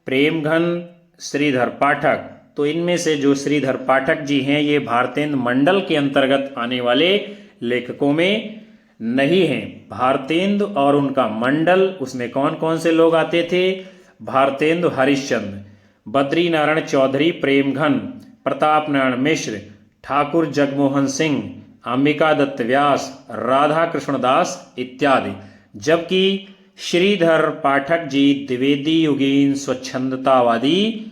प्रेमघन, श्रीधर पाठक। तो इनमें से जो श्रीधर पाठक जी हैं ये भारतेंदु मंडल के अंतर्गत आने वाले लेखकों में नहीं हैं। भारतेंदु और उनका मंडल, उसमें कौन कौन से लोग आते थे? भारतेंदु हरिश्चंद्र, बद्री नारायण चौधरी प्रेमघन, प्रताप नारायण मिश्र, ठाकुर जगमोहन सिंह, अंबिका दत्त व्यास, राधा कृष्ण दास इत्यादि। जबकि श्रीधर पाठक जी द्विवेदी युगीन स्वच्छंदतावादी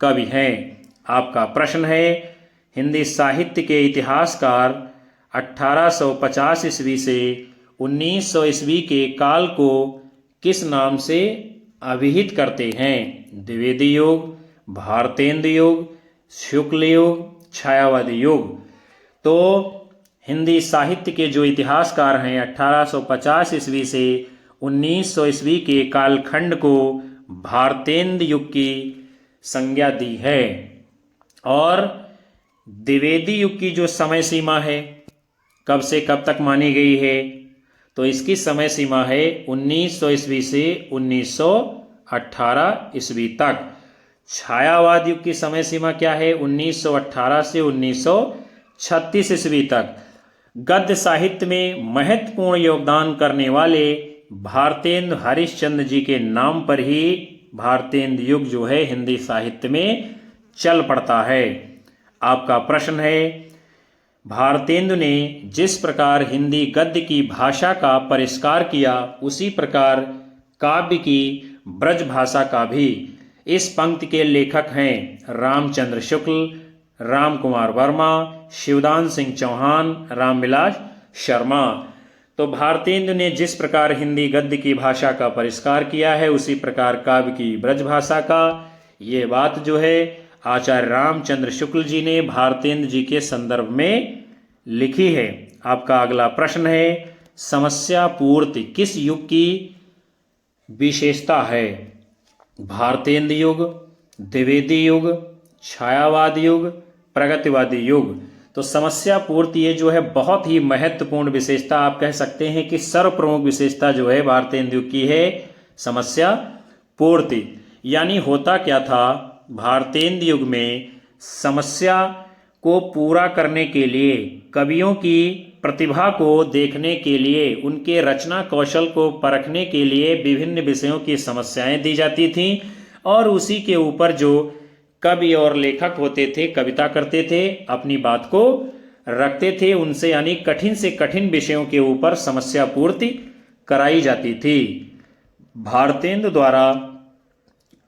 कवि हैं। आपका प्रश्न है, हिंदी साहित्य के इतिहासकार 1850 ईस्वी से 1900 ईस्वी के काल को किस नाम से अभिहित करते हैं? द्विवेदी युग, भारतेंदु युग, शुक्ल युग, छायावादी युग। तो हिंदी साहित्य के जो इतिहासकार हैं 1850 ईस्वी से 1900 ईस्वी के कालखंड को भारतेंदु युग की संज्ञा दी है। और द्विवेदी युग की जो समय सीमा है कब से कब तक मानी गई है? तो इसकी समय सीमा है 1900 ईस्वी से 1918 ईस्वी तक। छायावाद युग की समय सीमा क्या है? 1918 से 1936 ईस्वी तक। गद्य साहित्य में महत्वपूर्ण योगदान करने वाले भारतेंदु हरिश्चंद्र जी के नाम पर ही भारतेंदु युग जो है हिंदी साहित्य में चल पड़ता है। आपका प्रश्न है, भारतेंदु ने जिस प्रकार हिंदी गद्य की भाषा का परिष्कार किया उसी प्रकार काव्य की ब्रज भाषा का भी। इस पंक्ति के लेखक हैं रामचंद्र शुक्ल, राम कुमार वर्मा, शिवदान सिंह चौहान, रामविलास शर्मा। तो भारतेंदु ने जिस प्रकार हिंदी गद्य की भाषा का परिष्कार किया है उसी प्रकार काव्य की ब्रज भाषा का। ये बात जो है आचार्य रामचंद्र शुक्ल जी ने भारतेंदु जी के संदर्भ में लिखी है। आपका अगला प्रश्न है, समस्या पूर्ति किस युग की विशेषता है? भारतेंदु युग, द्विवेदी युग, छायावाद युग, प्रगतिवादी युग। तो समस्या पूर्ति ये जो है बहुत ही महत्वपूर्ण विशेषता, आप कह सकते हैं कि सर्वप्रमुख विशेषता जो है भारतेंदु युग की है समस्या पूर्ति। यानी होता क्या था, भारतेंदु युग में समस्या को पूरा करने के लिए, कवियों की प्रतिभा को देखने के लिए, उनके रचना कौशल को परखने के लिए विभिन्न विषयों की समस्याएं दी जाती थीं और उसी के ऊपर जो कवि और लेखक होते थे कविता करते थे, अपनी बात को रखते थे उनसे, यानी कठिन से कठिन विषयों के ऊपर समस्या पूर्ति कराई जाती थी। भारतेंदु द्वारा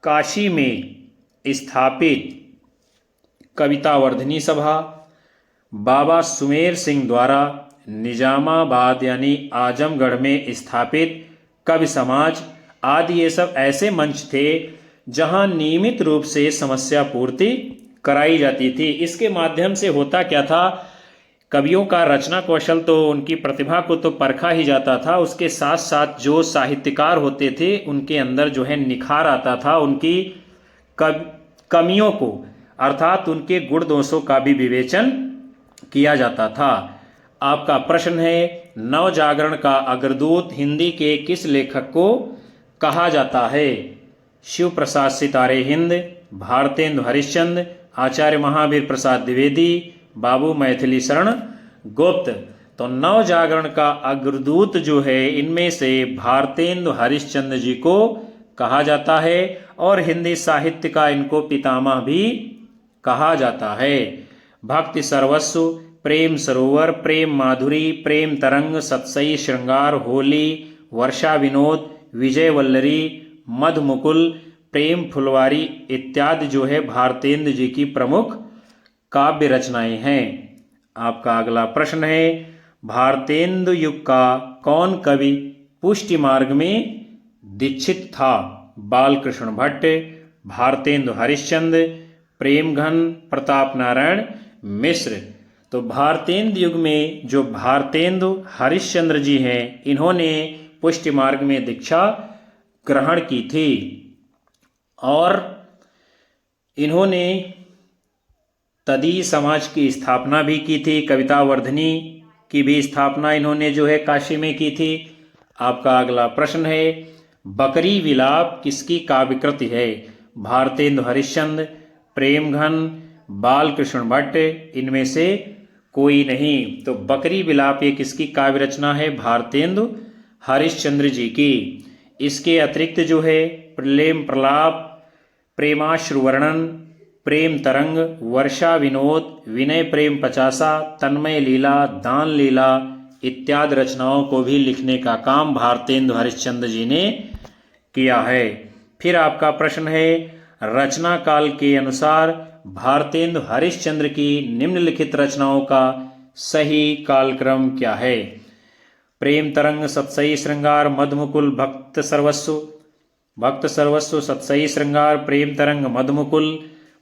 काशी में स्थापित कवितावर्धिनी सभा, बाबा सुमेर सिंह द्वारा निजामाबाद यानी आजमगढ़ में स्थापित कवि समाज आदि, ये सब ऐसे मंच थे जहां नियमित रूप से समस्या पूर्ति कराई जाती थी। इसके माध्यम से होता क्या था, कवियों का रचना कौशल तो, उनकी प्रतिभा को तो परखा ही जाता था, उसके साथ साथ जो साहित्यकार होते थे उनके अंदर जो है निखार आता था, उनकी कमियों को अर्थात उनके गुण दोषों का भी विवेचन किया जाता था। आपका प्रश्न है, नवजागरण का अग्रदूत हिंदी के किस लेखक को कहा जाता है? शिव प्रसाद सितारे हिंद, भारतेंदु हरिश्चंद्र, आचार्य महावीर प्रसाद द्विवेदी, बाबू मैथिली शरण गुप्त। तो नव जागरण का अग्रदूत जो है इनमें से भारतेंदु हरिश्चंद्र जी को कहा जाता है और हिंदी साहित्य का इनको पितामह भी कहा जाता है। भक्ति सर्वस्व, प्रेम सरोवर, प्रेम माधुरी, प्रेम तरंग, सतसई श्रृंगार, होली, वर्षा विनोद, विजय वल्लरी, मधुमुकुल, प्रेम फुलवारी इत्यादि जो है भारतेंदु जी की प्रमुख काव्य रचनाएं हैं। आपका अगला प्रश्न है, भारतेंदु युग का कौन कवि पुष्टि मार्ग में दीक्षित था? बालकृष्ण भट्ट, भारतेंदु हरिश्चंद्र, प्रेमघन, प्रताप नारायण मिश्र। तो भारतेंदु युग में जो भारतेंदु हरिश्चंद्र जी हैं इन्होंने पुष्टि मार्ग में दीक्षा ग्रहण की थी और इन्होंने तदी समाज की स्थापना भी की थी। कविता वर्धनी की भी स्थापना इन्होंने जो है काशी में की थी। आपका अगला प्रश्न है, बकरी विलाप किसकी काव्यकृति है? भारतेंदु हरिश्चंद्र, प्रेमघन, बालकृष्ण भट्ट, इनमें से कोई नहीं। तो बकरी विलाप ये किसकी काव्य रचना है? भारतेंदु हरिश्चंद्र जी की। इसके अतिरिक्त जो है प्रेम प्रलाप, प्रेमाश्रु वर्णन, प्रेम तरंग, वर्षा विनोद, विनय प्रेम पचासा, तन्मय लीला, दान लीला इत्यादि रचनाओं को भी लिखने का काम भारतेंदु हरिश्चंद्र जी ने किया है। फिर आपका प्रश्न है, रचना काल के अनुसार भारतेंदु हरिश्चंद्र की निम्नलिखित रचनाओं का सही कालक्रम क्या है? प्रेम तरंग, सतसई श्रृंगार, मधुमुकुल, भक्त सर्वस्व, सतसई श्रृंगार, प्रेम तरंग, मधुमुकुल,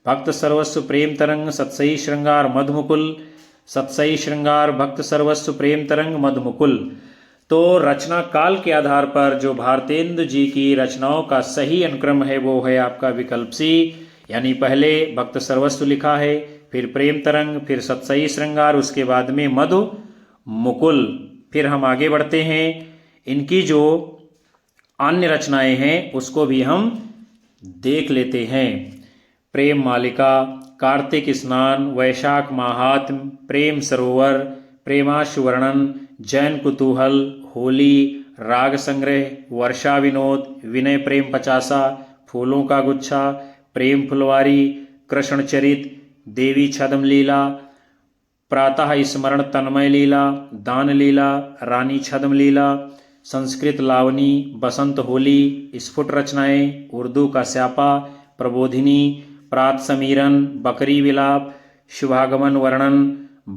भक्त सर्वस्व, प्रेम तरंग, सतसई श्रृंगार, मधुमुकुल, सतसई श्रृंगार, भक्त सर्वस्व, प्रेम तरंग, मधुमुकुल। तो रचना काल के आधार पर जो भारतेंदु जी की रचनाओं का सही अनुक्रम है वो है आपका विकल्प सी, यानी पहले भक्त सर्वस्व लिखा है, फिर प्रेम तरंग, फिर सतसई श्रृंगार, उसके बाद में मधु मुकुल। फिर हम आगे बढ़ते हैं, इनकी जो अन्य रचनाएं हैं उसको भी हम देख लेते हैं। प्रेम मालिका, कार्तिक स्नान, वैशाख महात्म, प्रेम सरोवर, प्रेमाशु वर्णन, जैन कुतूहल, होली, राग संग्रह, वर्षा विनोद, विनय प्रेम पचासा, फूलों का गुच्छा, प्रेम फुलवारी, कृष्ण चरित, देवी छद्म लीला, प्रातः स्मरण तन्मय लीला, दान लीला, रानी छद्म लीला, संस्कृत लावनी, बसंत होली, स्फुट रचनाएं, उर्दू का स्यापा, प्रबोधिनी, प्रात समीरन, बकरी विलाप, शुभागमन वर्णन,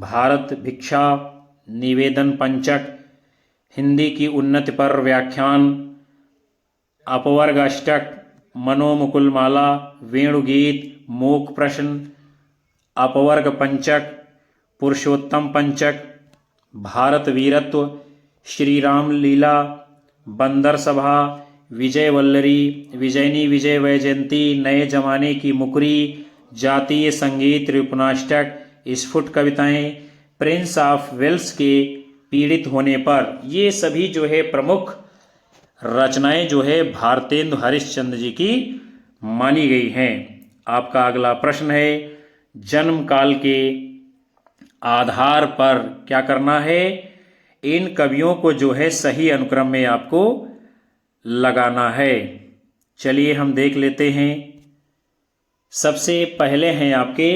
भारत भिक्षा, निवेदन पंचक, हिंदी की उन्नति पर व्याख्यान, अपवर्ग अष्टक, मनोमुकुल माला, वेणुगीत, मूक प्रश्न, अपवर्ग पंचक, पुरुषोत्तम पंचक, भारत वीरत्व, श्री राम लीला, बंदर सभा, विजय वल्लरी, विजयनी विजय वैजयंती, नए जमाने की मुकरी, जातीय संगीत, रूपनाष्टक, स्फुट कविताएं, प्रिंस ऑफ वेल्स के पीड़ित होने पर, ये सभी जो है प्रमुख रचनाएं जो है भारतेंदु हरिश्चंद्र जी की मानी गई हैं। आपका अगला प्रश्न है, जन्म काल के आधार पर क्या करना है? इन कवियों को जो है सही अनुक्रम में आपको लगाना है। चलिए हम देख लेते हैं। सबसे पहले हैं आपके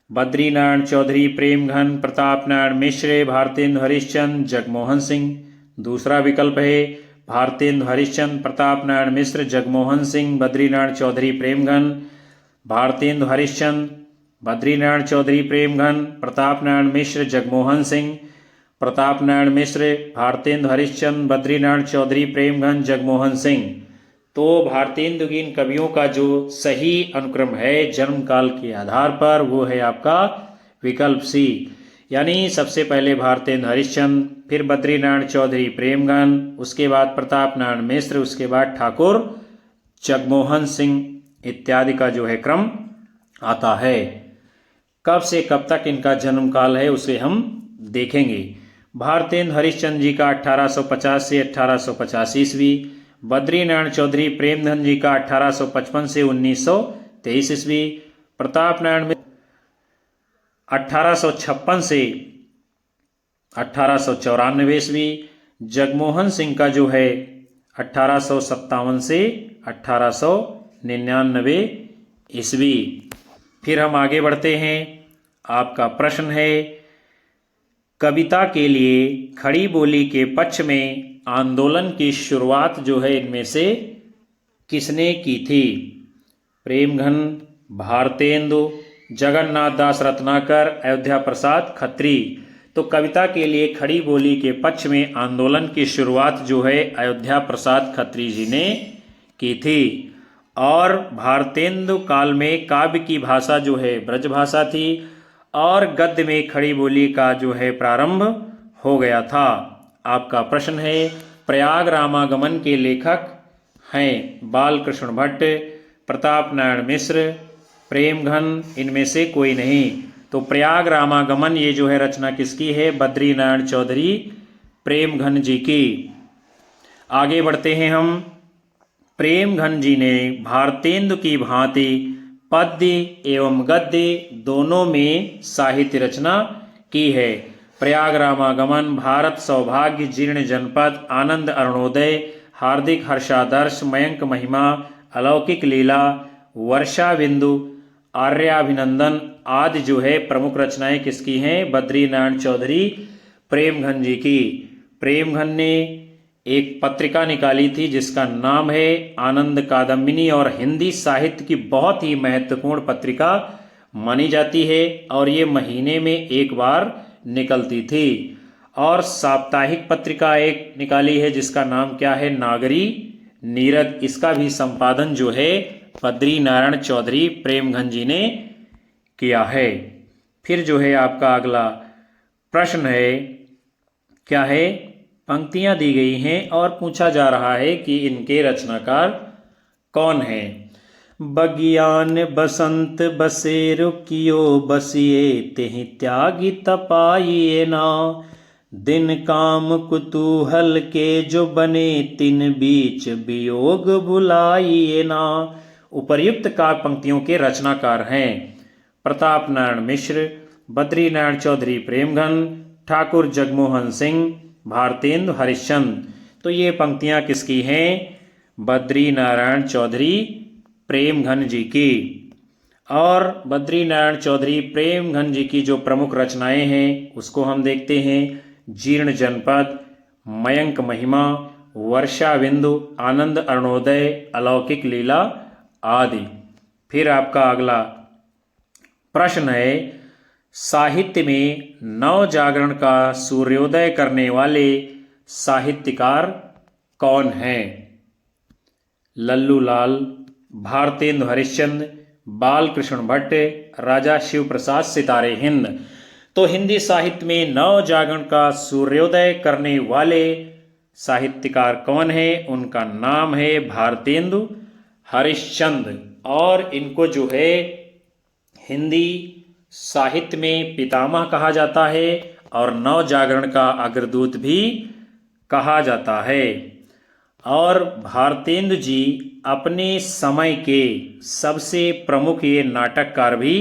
बद्रीनारायण चौधरी, प्रेमघन, प्रताप नारायण मिश्र, भारतेंदु हरिश्चंद्र, जगमोहन सिंह। दूसरा विकल्प है भारतेंदु हरिश्चंद्र, प्रताप नारायण मिश्र, जगमोहन सिंह, बद्रीनारायण चौधरी, प्रेमघन। भारतेंदु हरिश्चंद्र, बद्रीनारायण चौधरी, प्रेमघन, प्रताप नारायण मिश्र, जगमोहन सिंह, प्रताप नारायण मिश्र, भारतेंदु हरिश्चंद्र, बद्रीनारायण चौधरी, प्रेमघन, जगमोहन सिंह। तो भारतेंदु की इन कवियों का जो सही अनुक्रम है जन्म काल के आधार पर वो है आपका विकल्प सी, यानी सबसे पहले भारतेंदु हरिश्चंद्र, फिर बद्रीनारायण चौधरी, प्रेमघन, उसके बाद प्रताप नारायण मिश्र, उसके बाद ठाकुर जगमोहन सिंह इत्यादि का जो है क्रम आता है। कब से कब तक इनका जन्म काल है उसे हम देखेंगे। भारतेंदु हरिश्चंद्र जी का 1850 से 1885 ईस्वी, बद्रीनारायण चौधरी प्रेमधन जी का 1855 से 1923 ईस्वी, प्रताप नारायण मिश्र 1856 से 1894 ईस्वी, जगमोहन सिंह का जो है 1857 से 1899 ईस्वी। फिर हम आगे बढ़ते हैं। आपका प्रश्न है, कविता के लिए खड़ी बोली के पक्ष में आंदोलन की शुरुआत जो है इनमें से किसने की थी? प्रेमघन, भारतेंदु, जगन्नाथ दास रत्नाकर, अयोध्या प्रसाद खत्री। तो कविता के लिए खड़ी बोली के पक्ष में आंदोलन की शुरुआत जो है अयोध्या प्रसाद खत्री जी ने की थी। और भारतेंदु काल में काव्य की भाषा जो है ब्रज भाषा थी और गद्य में खड़ी बोली का जो है प्रारंभ हो गया था। आपका प्रश्न है, प्रयाग रामागमन के लेखक हैं बालकृष्ण भट्ट, प्रताप नारायण मिश्र, प्रेमघन, इनमें से कोई नहीं। तो प्रयाग रामागमन ये जो है रचना किसकी है? बद्रीनारायण चौधरी प्रेमघन जी की। आगे बढ़ते हैं हम। प्रेमघन जी ने भारतेंदु की भांति पद्य एवं गद्य दोनों में साहित्य रचना की है। प्रयाग रामागमन, भारत सौभाग्य, जीर्ण जनपद, आनंद अरुणोदय, हार्दिक हर्षादर्श, मयंक महिमा, अलौकिक लीला, वर्षा बिंदु, आर्याभिनंदन आदि जो है प्रमुख रचनाएं किसकी हैं? बद्रीनारायण चौधरी प्रेमघन जी की। प्रेमघन ने एक पत्रिका निकाली थी जिसका नाम है आनंद कादम्बिनी और हिंदी साहित्य की बहुत ही महत्वपूर्ण पत्रिका मानी जाती है और ये महीने में एक बार निकलती थी। और साप्ताहिक पत्रिका एक निकाली है जिसका नाम क्या है? नागरी नीरद। इसका भी संपादन जो है बद्रीनारायण चौधरी प्रेमघन जी ने किया है। फिर जो है आपका अगला प्रश्न है, क्या है? पंक्तियां दी गई हैं और पूछा जा रहा है कि इनके रचनाकार कौन हैं। बगियान बसंत बसे रुकियो बसिए तेहि त्यागी तपाइए ना, दिन काम कुतूहल के जो बने तिन बीच वियोग भुलाइए ना। उपर्युक्त काव्य पंक्तियों के रचनाकार हैं प्रताप नारायण मिश्र, बद्रीनारायण चौधरी प्रेमघन, ठाकुर जगमोहन सिंह, भारतेंदु हरिश्चंद्र। तो ये पंक्तियां किसकी हैं? बद्रीनारायण चौधरी प्रेमघन जी की। और बद्रीनारायण चौधरी प्रेमघन जी की जो प्रमुख रचनाएं हैं उसको हम देखते हैं। जीर्ण जनपद, मयंक महिमा, वर्षा बिंदु, आनंद अरुणोदय, अलौकिक लीला आदि। फिर आपका अगला प्रश्न है, साहित्य में नव जागरण का सूर्योदय करने वाले साहित्यकार कौन हैं? लल्लू लाल, भारतेंदु हरिश्चंद्र, बालकृष्ण भट्ट, राजा शिव प्रसाद, सितारे हिंद। तो हिंदी साहित्य में नव जागरण का सूर्योदय करने वाले साहित्यकार कौन है? उनका नाम है भारतेंदु हरिश्चंद्र। और इनको जो है हिंदी साहित्य में पितामह कहा जाता है और नव जागरण का अग्रदूत भी कहा जाता है। और भारतेंदु जी अपने समय के सबसे प्रमुख ये नाटककार भी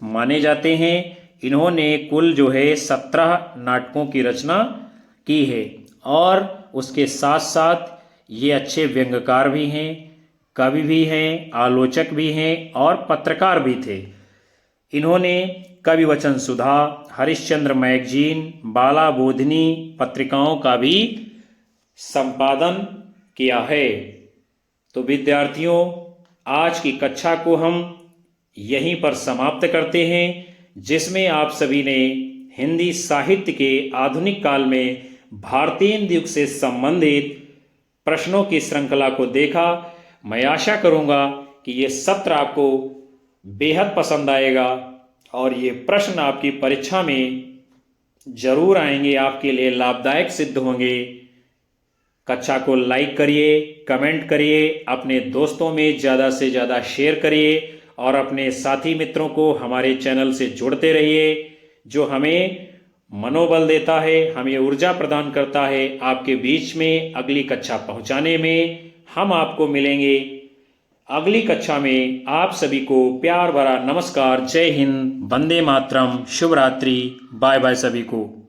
माने जाते हैं। इन्होंने कुल जो है 17 नाटकों की रचना की है और उसके साथ साथ ये अच्छे व्यंग्यकार भी हैं, कवि भी हैं, आलोचक भी हैं और पत्रकार भी थे। इन्होंने कवि वचन सुधा, हरिश्चंद्र मैगजीन, बाला बोधिनी पत्रिकाओं का भी संपादन किया है। तो विद्यार्थियों, आज की कक्षा को हम यहीं पर समाप्त करते हैं, जिसमें आप सभी ने हिंदी साहित्य के आधुनिक काल में भारतेंदु युग से संबंधित प्रश्नों की श्रृंखला को देखा। मैं आशा करूंगा कि ये सत्र आपको बेहद पसंद आएगा और ये प्रश्न आपकी परीक्षा में जरूर आएंगे, आपके लिए लाभदायक सिद्ध होंगे। कक्षा को लाइक करिए, कमेंट करिए, अपने दोस्तों में ज़्यादा से ज़्यादा शेयर करिए और अपने साथी मित्रों को हमारे चैनल से जोड़ते रहिए, जो हमें मनोबल देता है, हमें ऊर्जा प्रदान करता है आपके बीच में अगली कक्षा पहुंचाने में हम आपको मिलेंगे अगली कक्षा में। आप सभी को प्यार भरा नमस्कार। जय हिंद, वंदे मातरम, शुभ रात्रि, बाय बाय सभी को।